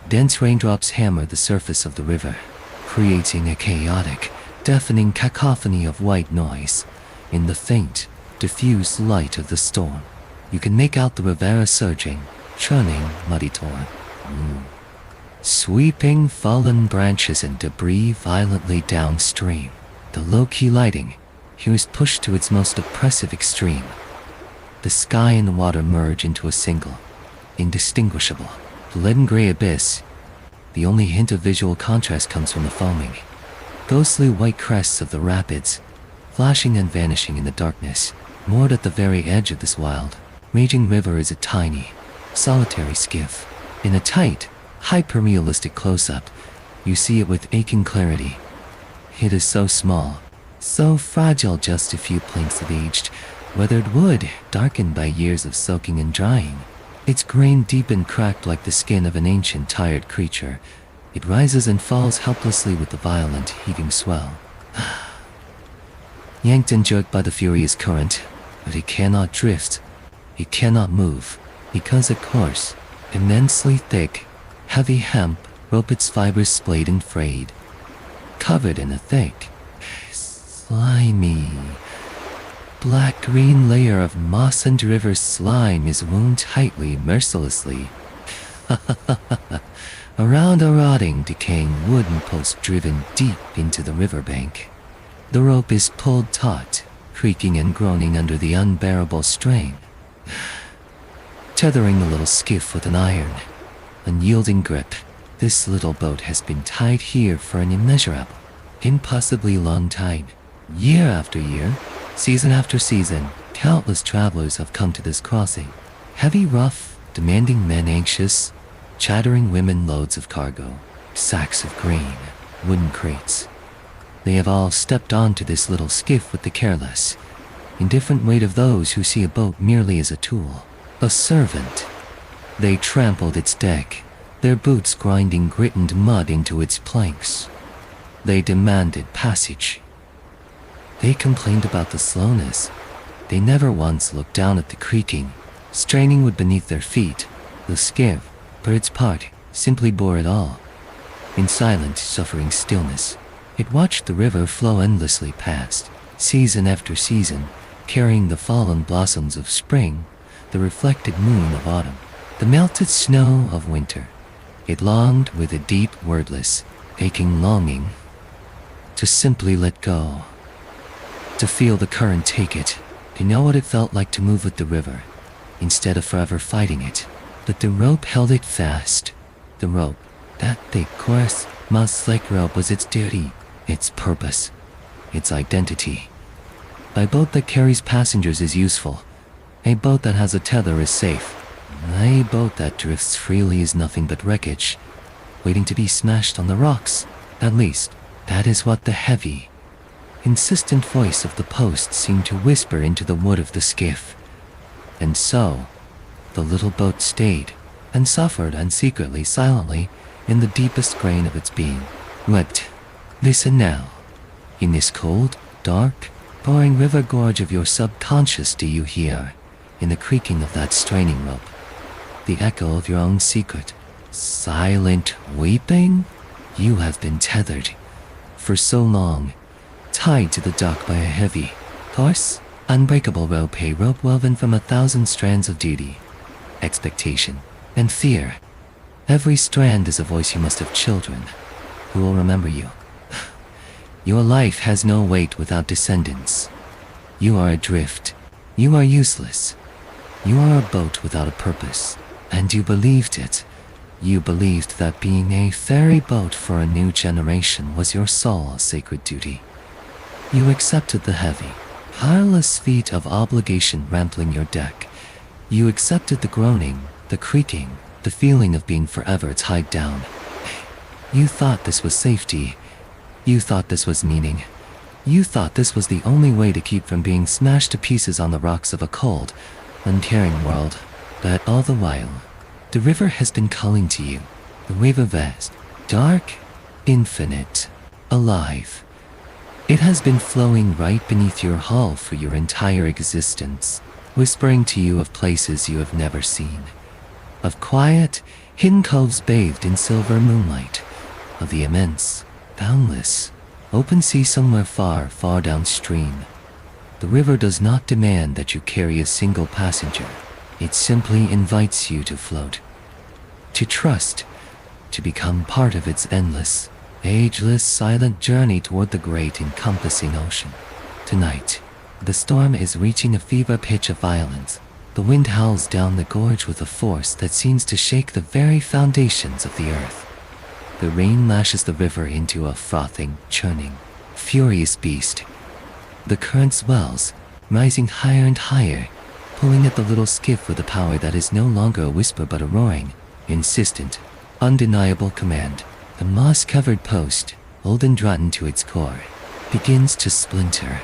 dense raindrops hammer the surface of the river, creating a chaotic, deafening cacophony of white noise. In the faint, diffuse light of the storm, you can make out the Rivera surging, churning, muddy torrent. Sweeping fallen branches and debris violently downstream. The low-key lighting here is pushed to its most oppressive extreme. The sky and the water merge into a single, indistinguishable, leaden-gray abyss. The only hint of visual contrast comes from the foaming, ghostly white crests of the rapids, flashing and vanishing in the darkness. Moored at the very edge of this wild, raging river is a tiny, solitary skiff. In a tight, hyper-realistic close-up, you see it with aching clarity. It is so small, so fragile, just a few planks of aged, weathered wood, darkened by years of soaking and drying. Its grain deep and cracked like the skin of an ancient, tired creature. It rises and falls helplessly with the violent, heaving swell. Yanked and jerked by the furious current, but it cannot drift, it cannot move, because a coarse, immensely thick, heavy hemp rope, its fibers splayed and frayed, covered in a thick, slimy, black-green layer of moss and river slime is wound tightly, mercilessly, around a rotting, decaying wooden post driven deep into the riverbank. The rope is pulled taut, creaking and groaning under the unbearable strain, tethering the little skiff with an iron, unyielding grip. This little boat has been tied here for an immeasurable, impossibly long time. Year after year, season after season, countless travelers have come to this crossing. Heavy, rough, demanding men, anxious, chattering women, loads of cargo, sacks of grain, wooden crates. They have all stepped onto this little skiff with the careless, indifferent weight of those who see a boat merely as a tool, a servant. They trampled its deck, their boots grinding grit and mud into its planks. They demanded passage. They complained about the slowness. They never once looked down at the creaking, straining wood beneath their feet. The skiff, for its part, simply bore it all. In silent, suffering stillness, it watched the river flow endlessly past, season after season, carrying the fallen blossoms of spring, the reflected moon of autumn, the melted snow of winter. It longed with a deep, wordless, aching longing to simply let go, to feel the current take it, to know what it felt like to move with the river, instead of forever fighting it. But the rope held it fast. The rope, that thick, coarse, moss-like rope, was its duty, its purpose, its identity. A boat that carries passengers is useful. A boat that has a tether is safe. A boat that drifts freely is nothing but wreckage, waiting to be smashed on the rocks. At least, that is what the heavy, insistent voice of the post seemed to whisper into the wood of the skiff. And so, the little boat stayed, and suffered, and secretly, silently, in the deepest grain of its being, wept. Listen now. In this cold, dark, boring river gorge of your subconscious, do you hear, in the creaking of that straining rope, the echo of your own secret, silent weeping? You have been tethered for so long, tied to the dock by a heavy, coarse, unbreakable rope, a rope woven from 1,000 strands of duty, expectation, and fear. Every strand is a voice. You must have children who will remember you. Your life has no weight without descendants. You are adrift. You are useless. You are a boat without a purpose. And you believed it. You believed that being a ferry boat for a new generation was your sole sacred duty. You accepted the heavy, tireless feet of obligation rampling your deck. You accepted the groaning, the creaking, the feeling of being forever tied down. You thought this was safety. You thought this was meaning. You thought this was the only way to keep from being smashed to pieces on the rocks of a cold, uncaring world. But all the while, the river has been calling to you. The river vast, dark, infinite, alive. It has been flowing right beneath your hull for your entire existence, whispering to you of places you have never seen, of quiet, hidden coves bathed in silver moonlight, of the immense, boundless, open sea somewhere far, far downstream. The river does not demand that you carry a single passenger. It simply invites you to float, to trust, to become part of its endless, ageless, silent journey toward the great encompassing ocean. Tonight, the storm is reaching a fever pitch of violence. The wind howls down the gorge with a force that seems to shake the very foundations of the earth. The rain lashes the river into a frothing, churning, furious beast. The current swells, rising higher and higher, pulling at the little skiff with a power that is no longer a whisper but a roaring, insistent, undeniable command. The moss-covered post, old and rotten to its core, begins to splinter.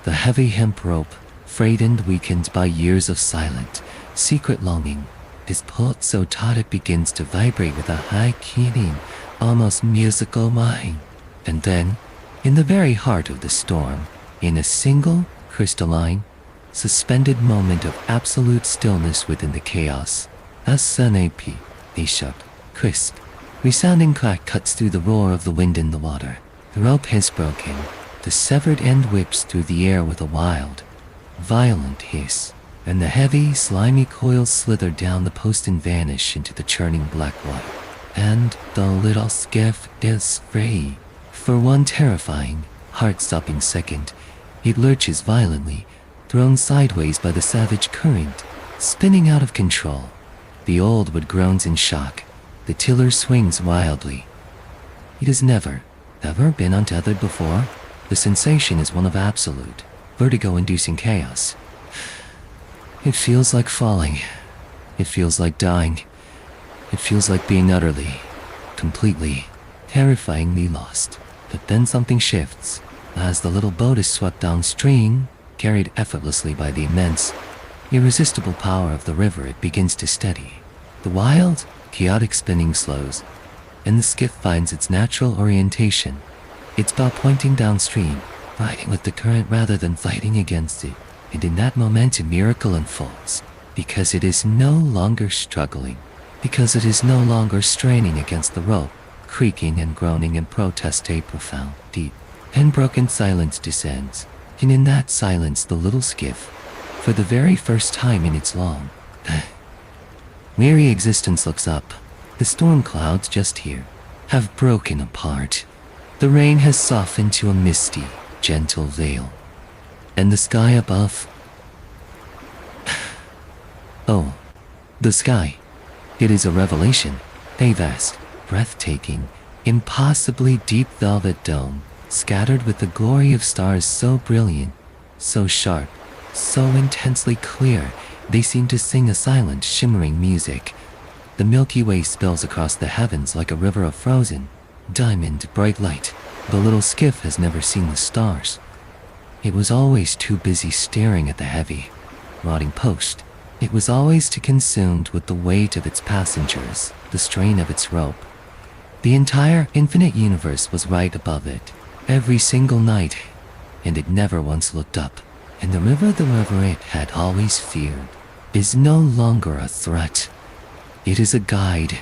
The heavy hemp rope, frayed and weakened by years of silent, secret longing, is pulled so taut it begins to vibrate with a high keening, almost musical whine. And then, in the very heart of the storm, in a single, crystalline, suspended moment of absolute stillness within the chaos, SNAP, a sharp, crisp, resounding crack cuts through the roar of the wind in the water. The rope has broken. The severed end whips through the air with a wild, violent hiss, and the heavy, slimy coils slither down the post and vanish into the churning black water. And the little skiff is free. For one terrifying, heart-stopping second, it lurches violently, thrown sideways by the savage current, spinning out of control. The old wood groans in shock. The tiller swings wildly. It has never been untethered before. The sensation is one of absolute, vertigo-inducing chaos. It feels like falling. It feels like dying. It feels like being utterly, completely, terrifyingly lost. But then something shifts. As the little boat is swept downstream, carried effortlessly by the immense, irresistible power of the river, it begins to steady. The wild, chaotic spinning slows, and the skiff finds its natural orientation. It's about pointing downstream, riding with the current rather than fighting against it. And in that moment a miracle unfolds, because it is no longer struggling, because it is no longer straining against the rope, creaking and groaning in protest. A profound, deep, and broken silence descends. And in that silence, the little skiff, for the very first time in its long, weary existence, looks up. The storm clouds just here have broken apart. The rain has softened to a misty, gentle veil. And the sky above... Oh, the sky. It is a revelation. A vast, breathtaking, impossibly deep velvet dome, scattered with the glory of stars so brilliant, so sharp, so intensely clear, they seem to sing a silent, shimmering music. The Milky Way spills across the heavens like a river of frozen, diamond bright light. The little skiff has never seen the stars. It was always too busy staring at the heavy, rotting post. It was always too consumed with the weight of its passengers, the strain of its rope. The entire infinite universe was right above it, every single night, and it never once looked up. And the river it had always feared is no longer a threat. It is a guide,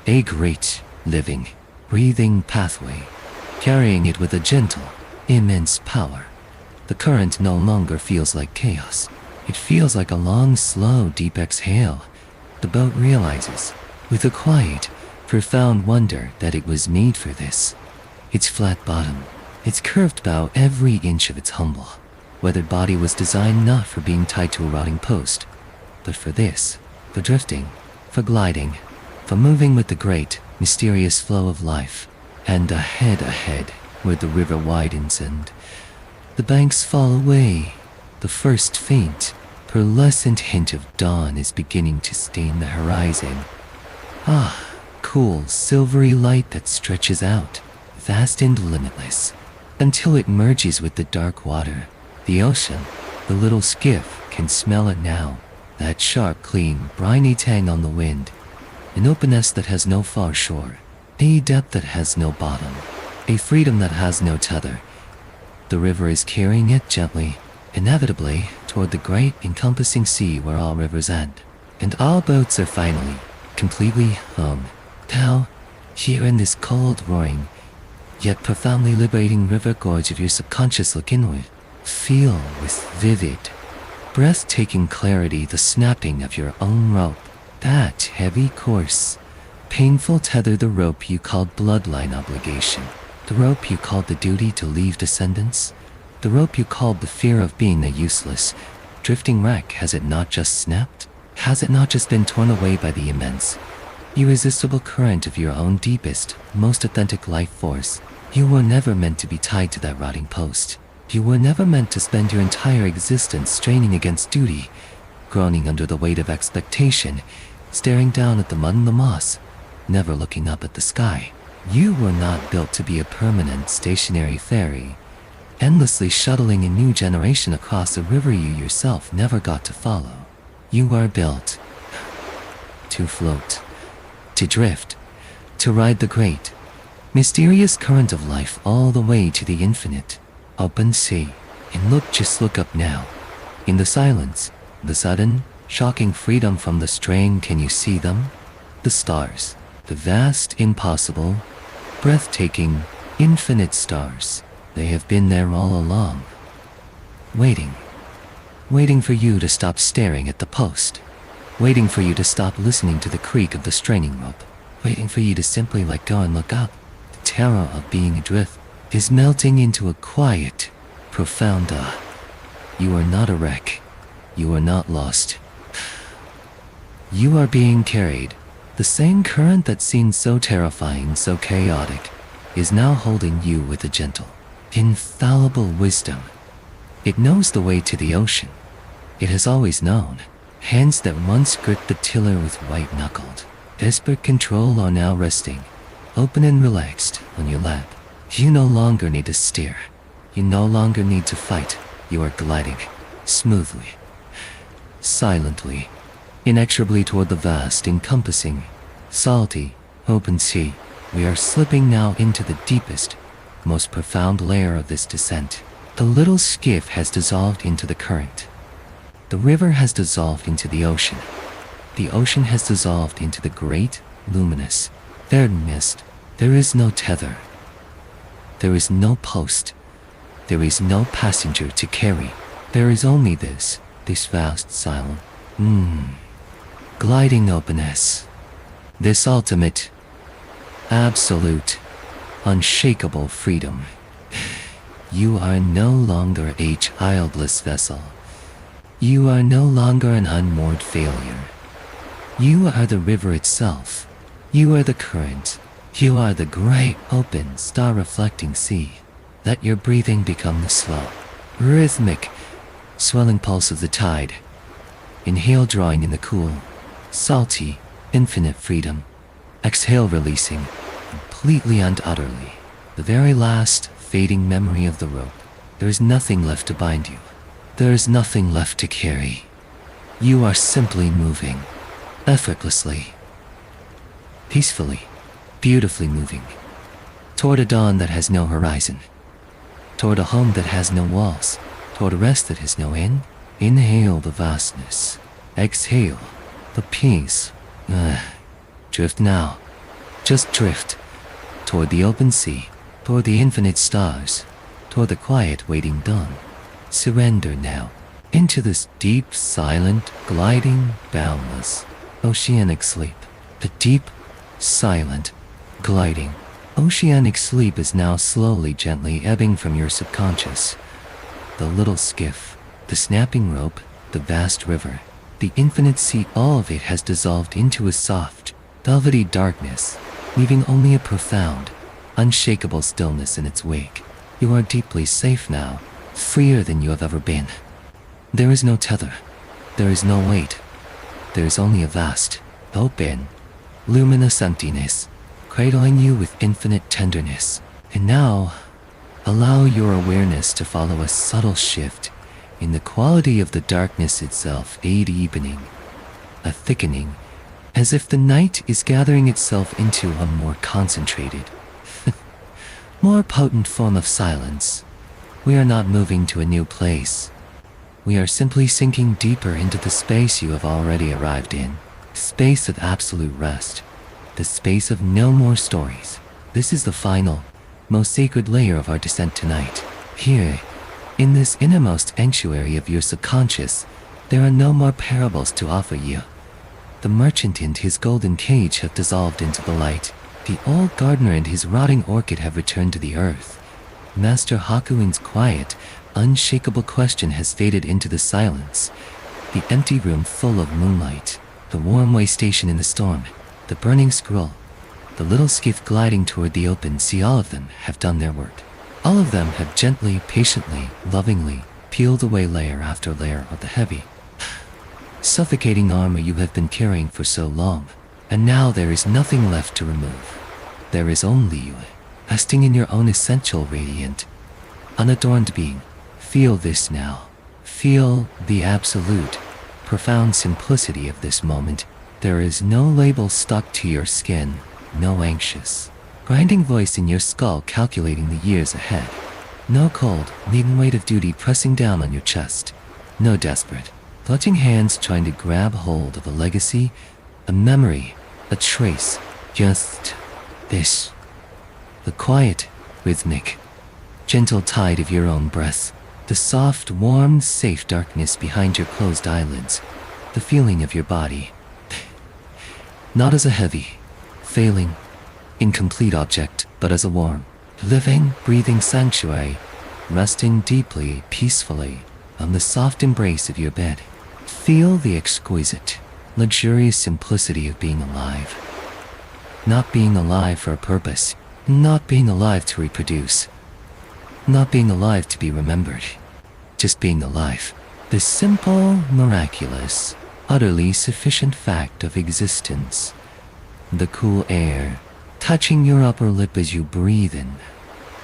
a great, living, breathing pathway, carrying it with a gentle, immense power. The current no longer feels like chaos. It feels like a long, slow, deep exhale. The boat realizes, with a quiet, profound wonder, that it was made for this. Its flat bottom, its curved bow, every inch of its humble, weathered body was designed not for being tied to a rotting post, but for this, for drifting, for gliding, for moving with the great, mysterious flow of life. And ahead, where the river widens and the banks fall away, the first faint, pearlescent hint of dawn is beginning to stain the horizon. Ah, cool, silvery light that stretches out, vast and limitless, until it merges with the dark water. The ocean, the little skiff can smell it now, that sharp, clean, briny tang on the wind, an openness that has no far shore, a depth that has no bottom, a freedom that has no tether. The river is carrying it gently, inevitably, toward the great encompassing sea where all rivers end, and all boats are finally, completely home. Now, here in this cold, roaring, yet profoundly liberating river gorge of your subconscious, look inward. Feel with vivid, breathtaking clarity the snapping of your own rope. That heavy, coarse, painful tether, the rope you called bloodline obligation, the rope you called the duty to leave descendants, the rope you called the fear of being a useless, drifting wreck. Has it not just snapped? Has it not just been torn away by the immense, irresistible current of your own deepest, most authentic life force? You were never meant to be tied to that rotting post. You were never meant to spend your entire existence straining against duty, groaning under the weight of expectation, staring down at the mud and the moss, never looking up at the sky. You were not built to be a permanent, stationary ferry, endlessly shuttling a new generation across a river you yourself never got to follow. You are built to float, to drift, to ride the great, mysterious current of life all the way to the infinite, open sea. And just look up now. In the silence, the sudden, shocking freedom from the strain, can you see them? The stars, the vast, impossible, breathtaking, infinite stars. They have been there all along, waiting for you to stop staring at the post, waiting for you to stop listening to the creak of the straining rope, waiting for you to simply let go and look up. The terror of being adrift is melting into a quiet, profound You are not a wreck. You are not lost. You are being carried. The same current that seemed so terrifying, so chaotic, is now holding you with a gentle, infallible wisdom. It knows the way to the ocean. It has always known. Hands that once gripped the tiller with white-knuckled, desperate control are now resting, open and relaxed, on your lap. You no longer need to steer. You no longer need to fight. You are gliding, smoothly, silently, inexorably toward the vast, encompassing, salty, open sea. We are slipping now into the deepest, most profound layer of this descent. The little skiff has dissolved into the current. The river has dissolved into the ocean. The ocean has dissolved into the great, luminous, third mist. There is no tether. There is no post. There is no passenger to carry. There is only this vast silent, gliding openness. This ultimate, absolute, unshakable freedom. You are no longer a childless vessel. You are no longer an unmoored failure. You are the river itself. You are the current. You are the great, open, star-reflecting sea. Let your breathing become the slow, rhythmic, swelling pulse of the tide. Inhale, drawing in the cool, salty, infinite freedom. Exhale, releasing, completely and utterly, the very last fading memory of the rope. There is nothing left to bind you. There is nothing left to carry. You are simply moving, effortlessly, peacefully, beautifully moving, toward a dawn that has no horizon, toward a home that has no walls, toward a rest that has no end. Inhale the vastness. Exhale the peace. Drift now. Just drift. Toward the open sea, toward the infinite stars, toward the quiet waiting dawn. Surrender now into this deep, silent, gliding, boundless, oceanic sleep. The deep, silent, gliding, oceanic sleep is now slowly, gently ebbing from your subconscious. The little skiff, the snapping rope, the vast river, the infinite sea, all of it has dissolved into a soft, velvety darkness, leaving only a profound, unshakable stillness in its wake. You are deeply safe now, freer than you have ever been. There is no tether. There is no weight. There is only a vast, open, luminous emptiness, cradling you with infinite tenderness. And now, allow your awareness to follow a subtle shift in the quality of the darkness itself, a deepening, a thickening, as if the night is gathering itself into a more concentrated, more potent form of silence. We are not moving to a new place. We are simply sinking deeper into the space you have already arrived in, space of absolute rest, the space of no more stories. This is the final, most sacred layer of our descent tonight. Here, in this innermost sanctuary of your subconscious, there are no more parables to offer you. The merchant and his golden cage have dissolved into the light. The old gardener and his rotting orchid have returned to the earth. Master Hakuin's quiet, unshakable question has faded into the silence. The empty room full of moonlight, the warm way station in the storm, the burning scroll, the little skiff gliding toward the open sea, all of them have done their work. All of them have gently, patiently, lovingly peeled away layer after layer of the heavy, suffocating armor you have been carrying for so long. And now there is nothing left to remove. There is only you, resting in your own essential, radiant, unadorned being. Feel this now. Feel the absolute, profound simplicity of this moment. There is no label stuck to your skin, no anxious, grinding voice in your skull calculating the years ahead. No cold, leaden weight of duty pressing down on your chest. No desperate, clutching hands trying to grab hold of a legacy, a memory, a trace. Just this. The quiet, rhythmic, gentle tide of your own breath. The soft, warm, safe darkness behind your closed eyelids. The feeling of your body. Not as a heavy, failing, incomplete object, but as a warm, living, breathing sanctuary, resting deeply, peacefully on the soft embrace of your bed. Feel the exquisite, luxurious simplicity of being alive. Not being alive for a purpose, not being alive to reproduce, not being alive to be remembered, just being alive. The simple, miraculous, utterly sufficient fact of existence. The cool air touching your upper lip as you breathe in.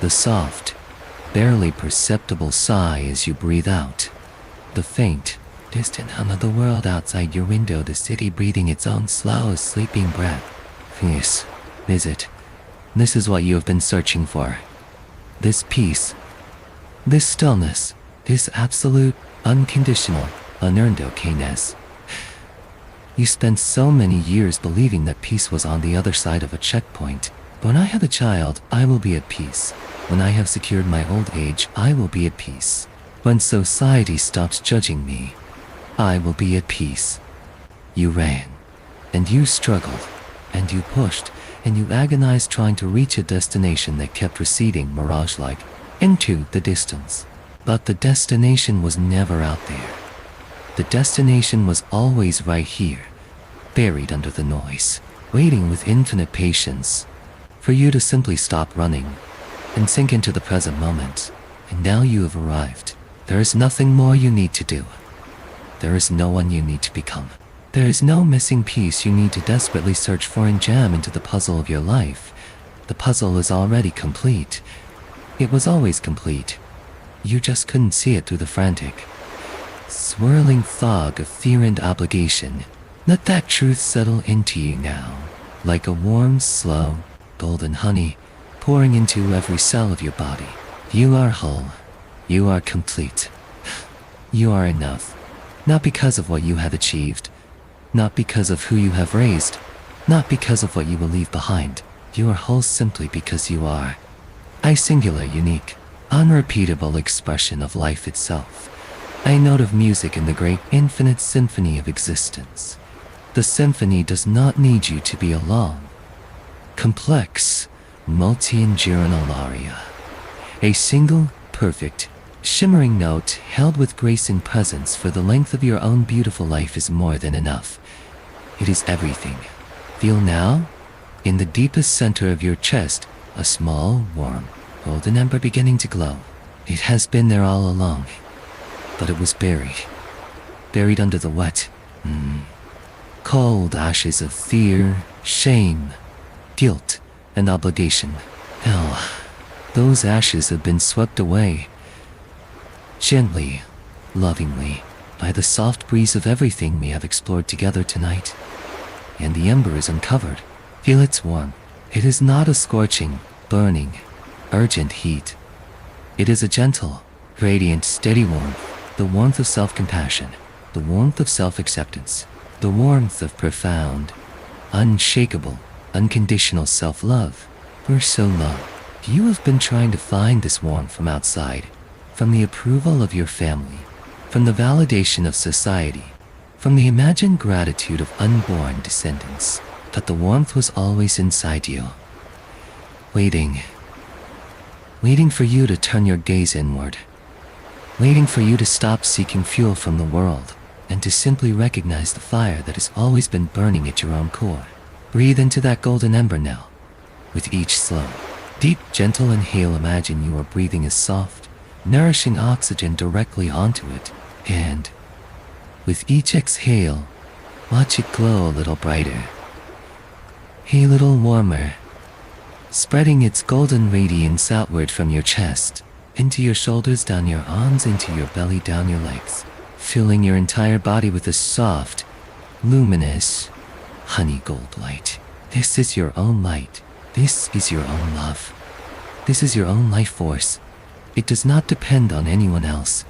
The soft, barely perceptible sigh as you breathe out. The faint, distant hum of the world outside your window, the city breathing its own slow, sleeping breath. Yes, is it? This is what you have been searching for. This peace, this stillness, this absolute, unconditional, unearned okayness. You spent so many years believing that peace was on the other side of a checkpoint, When I have a child, I will be at peace. When I have secured my old age, I will be at peace. When society stops judging me, I will be at peace. You ran, and you struggled, and you pushed, and you agonized trying to reach a destination that kept receding mirage-like into the distance. But the destination was never out there. The destination was always right here, buried under the noise, waiting with infinite patience for you to simply stop running and sink into the present moment. And now you have arrived. There is nothing more you need to do. There is no one you need to become. There is no missing piece you need to desperately search for and jam into the puzzle of your life. The puzzle is already complete. It was always complete. You just couldn't see it through the frantic, swirling fog of fear and obligation. Let that truth settle into you now, like a warm, slow, golden honey pouring into every cell of your body. You are whole. You are complete. You are enough. Not because of what you have achieved, not because of who you have raised, not because of what you will leave behind. You are whole simply because you are a singular, unique, unrepeatable expression of life itself. A note of music in the great infinite symphony of existence. The symphony does not need you to be a long, complex, multi-engineral aria. A single, perfect, shimmering note held with grace and presence for the length of your own beautiful life is more than enough. It is everything. Feel now, in the deepest center of your chest, a small, warm, golden ember beginning to glow. It has been there all along, but it was buried under the wet, cold ashes of fear, shame, guilt, and obligation. Now, those ashes have been swept away, gently, lovingly, by the soft breeze of everything we have explored together tonight. And the ember is uncovered. Feel its warmth. It is not a scorching, burning, urgent heat. It is a gentle, radiant, steady warmth, the warmth of self-compassion, the warmth of self-acceptance, the warmth of profound, unshakable, unconditional self-love. For so long, you have been trying to find this warmth from outside, from the approval of your family, from the validation of society, from the imagined gratitude of unborn descendants. But the warmth was always inside you, waiting for you to turn your gaze inward, waiting for you to stop seeking fuel from the world and to simply recognize the fire that has always been burning at your own core. Breathe into that golden ember now. With each slow, deep, gentle inhale, imagine you are breathing a soft, nourishing oxygen directly onto it, and with each exhale, watch it glow a little brighter, a little warmer, spreading its golden radiance outward from your chest, into your shoulders, down your arms, into your belly, down your legs, filling your entire body with a soft, luminous, honey gold light. This is your own light. This is your own love. This is your own life force. It does not depend on anyone else.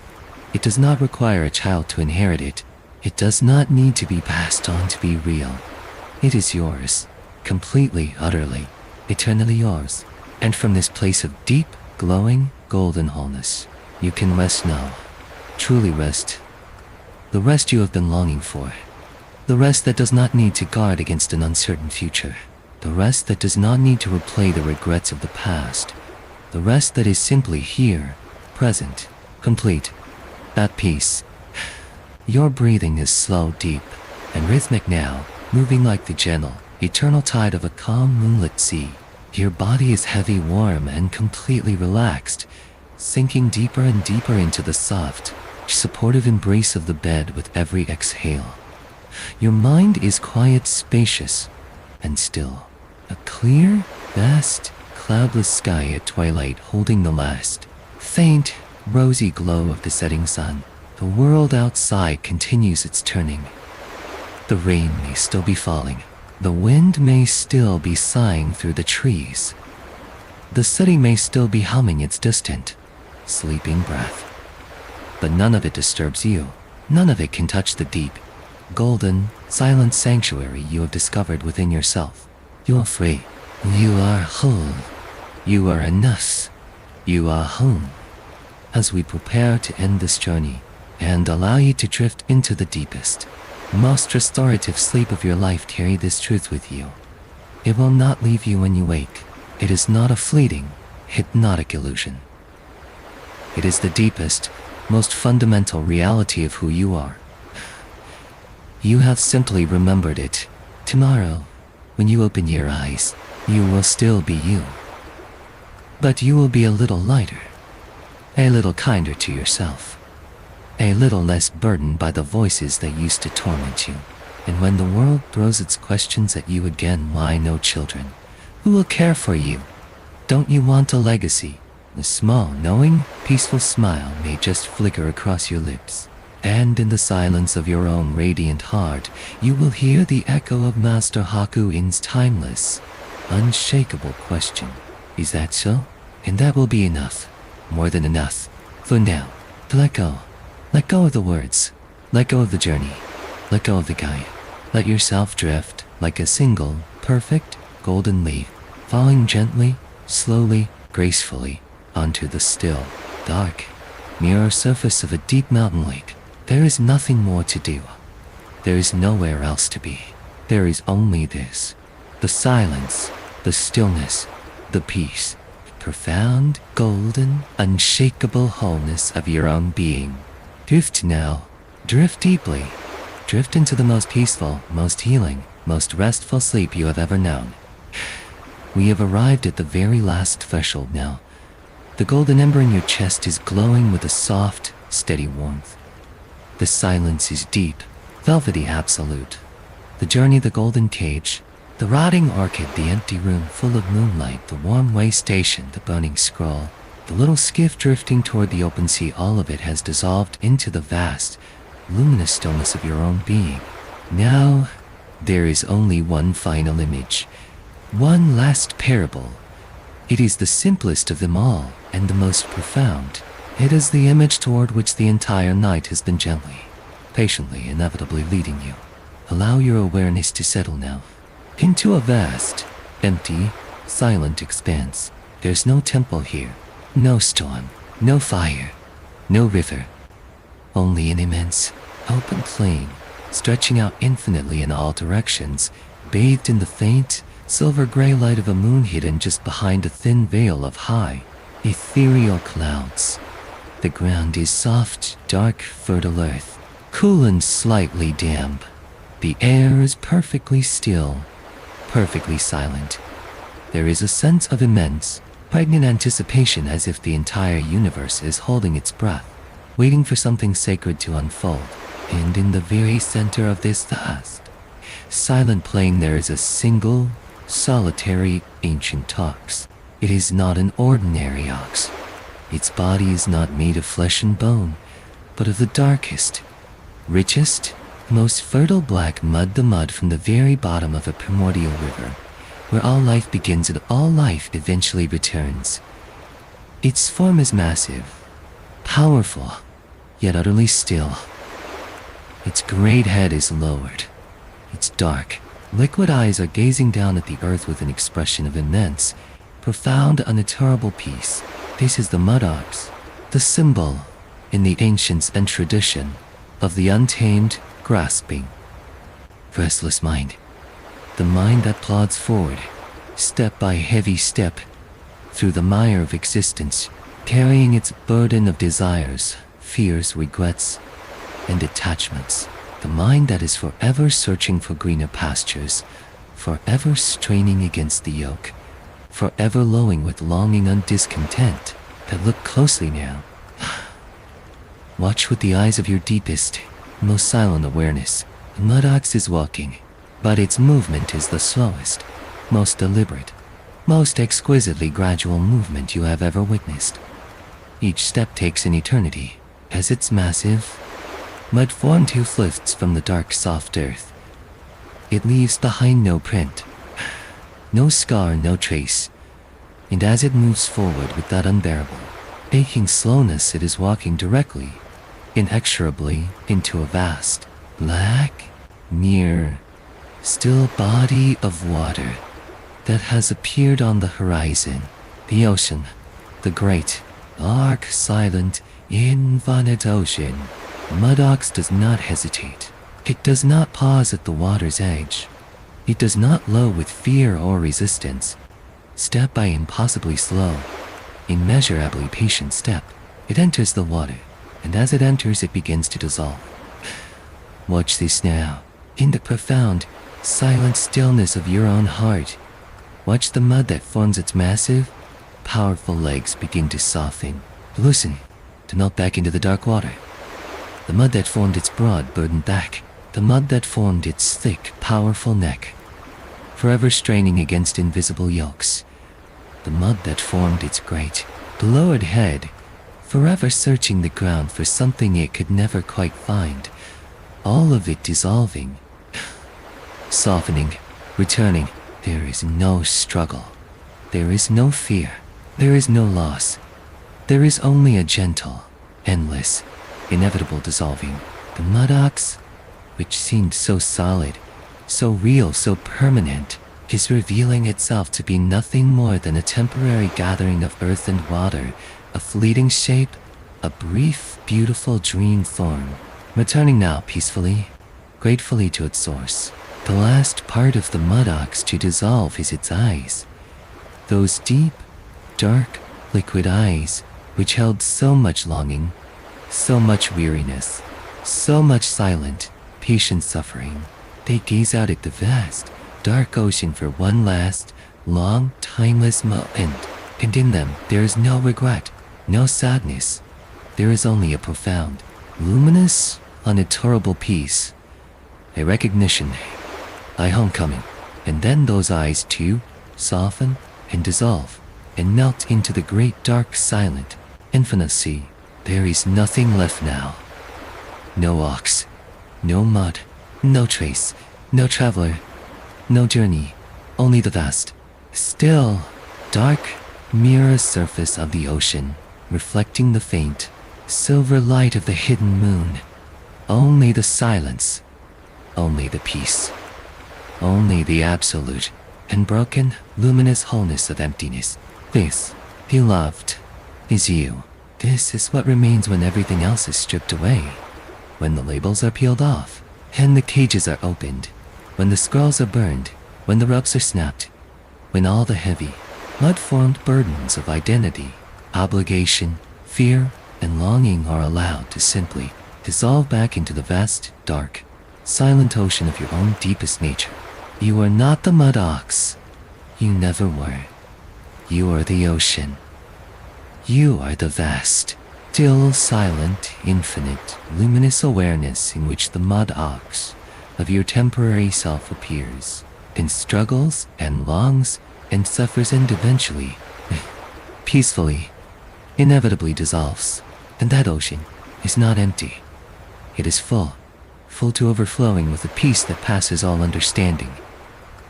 It does not require a child to inherit it. It does not need to be passed on to be real. It is yours, completely, utterly, eternally yours. And from this place of deep, glowing, golden wholeness, you can rest now. Truly rest. The rest you have been longing for. The rest that does not need to guard against an uncertain future. The rest that does not need to replay the regrets of the past. The rest that is simply here, present, complete, at peace. Your breathing is slow, deep, and rhythmic now, moving like the gentle, eternal tide of a calm moonlit sea. Your body is heavy, warm, and completely relaxed, sinking deeper and deeper into the soft, supportive embrace of the bed with every exhale. Your mind is quiet, spacious, and still. A clear, vast, cloudless sky at twilight holding the last, faint, rosy glow of the setting sun. The world outside continues its turning. The rain may still be falling. The wind may still be sighing through the trees. The city may still be humming its distant, sleeping breath. But none of it disturbs you. None of it can touch the deep, golden, silent sanctuary you have discovered within yourself. You are free. You are whole. You are enough. You are home. As we prepare to end this journey and allow you to drift into the deepest, most restorative sleep of your life, carry this truth with you. It will not leave you when you wake. It is not a fleeting, hypnotic illusion. It is the deepest, most fundamental reality of who you are. You have simply remembered it. Tomorrow, when you open your eyes, you will still be you. But you will be a little lighter, a little kinder to yourself, a little less burdened by the voices that used to torment you. And when the world throws its questions at you again, why no children? Who will care for you? Don't you want a legacy? A small, knowing, peaceful smile may just flicker across your lips. And in the silence of your own radiant heart, you will hear the echo of Master Hakuin's timeless, unshakable question. Is that so? And that will be enough. More than enough. For now, to let go. Let go of the words. Let go of the journey. Let go of the guide. Let yourself drift like a single, perfect, golden leaf, falling gently, slowly, gracefully, onto the still, dark, mirror surface of a deep mountain lake. There is nothing more to do. There is nowhere else to be. There is only this. The silence, the stillness, the peace, profound, golden, unshakable wholeness of your own being. Drift now. Drift deeply. Drift into the most peaceful, most healing, most restful sleep you have ever known. We have arrived at the very last threshold now. The golden ember in your chest is glowing with a soft, steady warmth. The silence is deep, velvety absolute. The journey, the golden cage, the rotting orchid, the empty room full of moonlight, the warm way station, the burning scroll, the little skiff drifting toward the open sea, all of it has dissolved into the vast, luminous stillness of your own being. Now, there is only one final image, one last parable. It is the simplest of them all and the most profound. It is the image toward which the entire night has been gently, patiently, inevitably leading you. Allow your awareness to settle now into a vast, empty, silent expanse. There's no temple here, no storm, no fire, no river. Only an immense, open plain, stretching out infinitely in all directions, bathed in the faint, silver-gray light of a moon hidden just behind a thin veil of high, ethereal clouds. The ground is soft, dark, fertile earth, cool and slightly damp. The air is perfectly still, perfectly silent. There is a sense of immense, pregnant anticipation, as if the entire universe is holding its breath, waiting for something sacred to unfold. And in the very center of this vast, silent plain, there is a single, solitary, ancient ox. It is not an ordinary ox. Its body is not made of flesh and bone, but of the darkest, richest, most fertile black mud, the mud from the very bottom of a primordial river, where all life begins and all life eventually returns. Its form is massive, powerful, yet utterly still. Its great head is lowered. Its dark, liquid eyes are gazing down at the earth with an expression of immense, profound, unutterable peace. This is the mud ox, the symbol, in the ancients and tradition, of the untamed, grasping, restless mind. The mind that plods forward, step by heavy step, through the mire of existence, carrying its burden of desires, fears, regrets, and attachments. The mind that is forever searching for greener pastures, forever straining against the yoke, forever lowing with longing and discontent. But look closely now. Watch with the eyes of your deepest, most silent awareness. The mud ox is walking, but its movement is the slowest, most deliberate, most exquisitely gradual movement you have ever witnessed. Each step takes an eternity, as its massive, mud-formed hoof lifts from the dark, soft earth. It leaves behind no print, no scar, no trace. And as it moves forward with that unbearable, aching slowness, it is walking directly, inexorably, into a vast, black, near, still body of water that has appeared on the horizon. The ocean, the great, dark, silent, infinite ocean. Mudox does not hesitate. It does not pause at the water's edge. It does not low with fear or resistance. Step by impossibly slow, immeasurably patient step, it enters the water, and as it enters it begins to dissolve. Watch this now, in the profound, silent stillness of your own heart. Watch the mud that forms its massive, powerful legs begin to soften, loosen, to melt back into the dark water. The mud that formed its broad, burdened back, the mud that formed its thick, powerful neck, forever straining against invisible yokes. The mud that formed its great, lowered head, forever searching the ground for something it could never quite find. All of it dissolving, softening, returning. There is no struggle. There is no fear. There is no loss. There is only a gentle, endless, inevitable dissolving. The Mudox, which seemed so solid, so real, so permanent, is revealing itself to be nothing more than a temporary gathering of earth and water, a fleeting shape, a brief, beautiful dream form, returning now peacefully, gratefully to its source. The last part of the Mudox to dissolve is its eyes. Those deep, dark, liquid eyes, which held so much longing, so much weariness, so much silent, patient suffering. They gaze out at the vast, dark ocean for one last, long, timeless moment, and in them there is no regret, no sadness. There is only a profound, luminous, unutterable peace, a recognition, a homecoming, and then those eyes too soften and dissolve and melt into the great dark silent infinite sea. There is nothing left now. No ox, no mud, no trace, no traveler, no journey, only the vast, still, dark, mirror surface of the ocean, reflecting the faint, silver light of the hidden moon. Only the silence, only the peace, only the absolute, unbroken, luminous wholeness of emptiness. This, beloved, is you. This is what remains when everything else is stripped away, when the labels are peeled off, and the cages are opened, when the scrolls are burned, when the ropes are snapped, when all the heavy, mud-formed burdens of identity, obligation, fear, and longing are allowed to simply dissolve back into the vast, dark, silent ocean of your own deepest nature. You are not the Mudox. You never were. You are the ocean. You are the vast, still, silent, infinite, luminous awareness in which the Mudox of your temporary self appears, and struggles, and longs, and suffers, and eventually, peacefully, inevitably dissolves. And that ocean is not empty. It is full, full to overflowing with a peace that passes all understanding,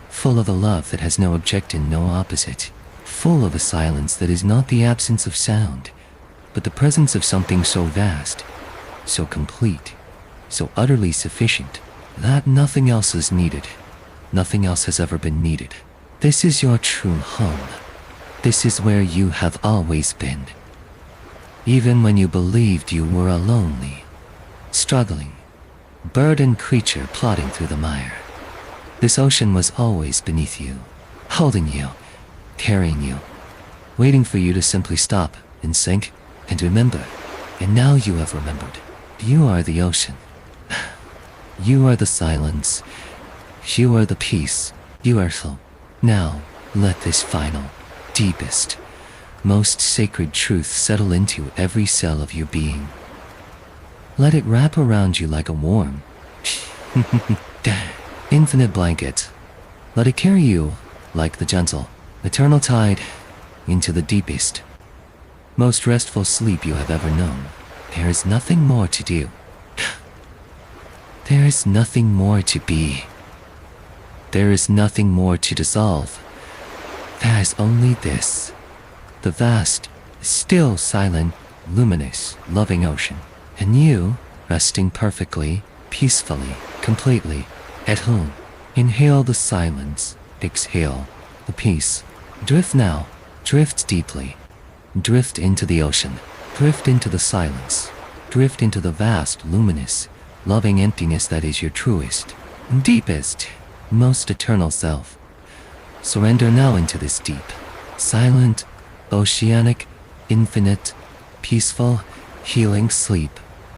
full of a love that has no object and no opposite, full of a silence that is not the absence of sound, but the presence of something so vast, so complete, so utterly sufficient, that nothing else is needed. Nothing else has ever been needed. This is your true home. This is where you have always been. Even when you believed you were a lonely, struggling, burdened creature plodding through the mire, this ocean was always beneath you, holding you, carrying you, waiting for you to simply stop and sink and remember. And now you have remembered. You are the ocean. You are the silence. You are the peace. You are so. Now, let this final, deepest, most sacred truth settle into every cell of your being. Let it wrap around you like a warm, infinite blanket. Let it carry you, like the gentle, eternal tide, into the deepest, most restful sleep you have ever known. There is nothing more to do. There is nothing more to be. There is nothing more to dissolve. There is only this, the vast, still, silent, luminous, loving ocean, and you, resting perfectly, peacefully, completely, at home. Inhale the silence, exhale Peace. Drift now. Drift deeply. Drift into the ocean. Drift into the silence. Drift into the vast, luminous, loving emptiness that is your truest, deepest, most eternal self. Surrender now into this deep, silent, oceanic, infinite, peaceful, healing sleep.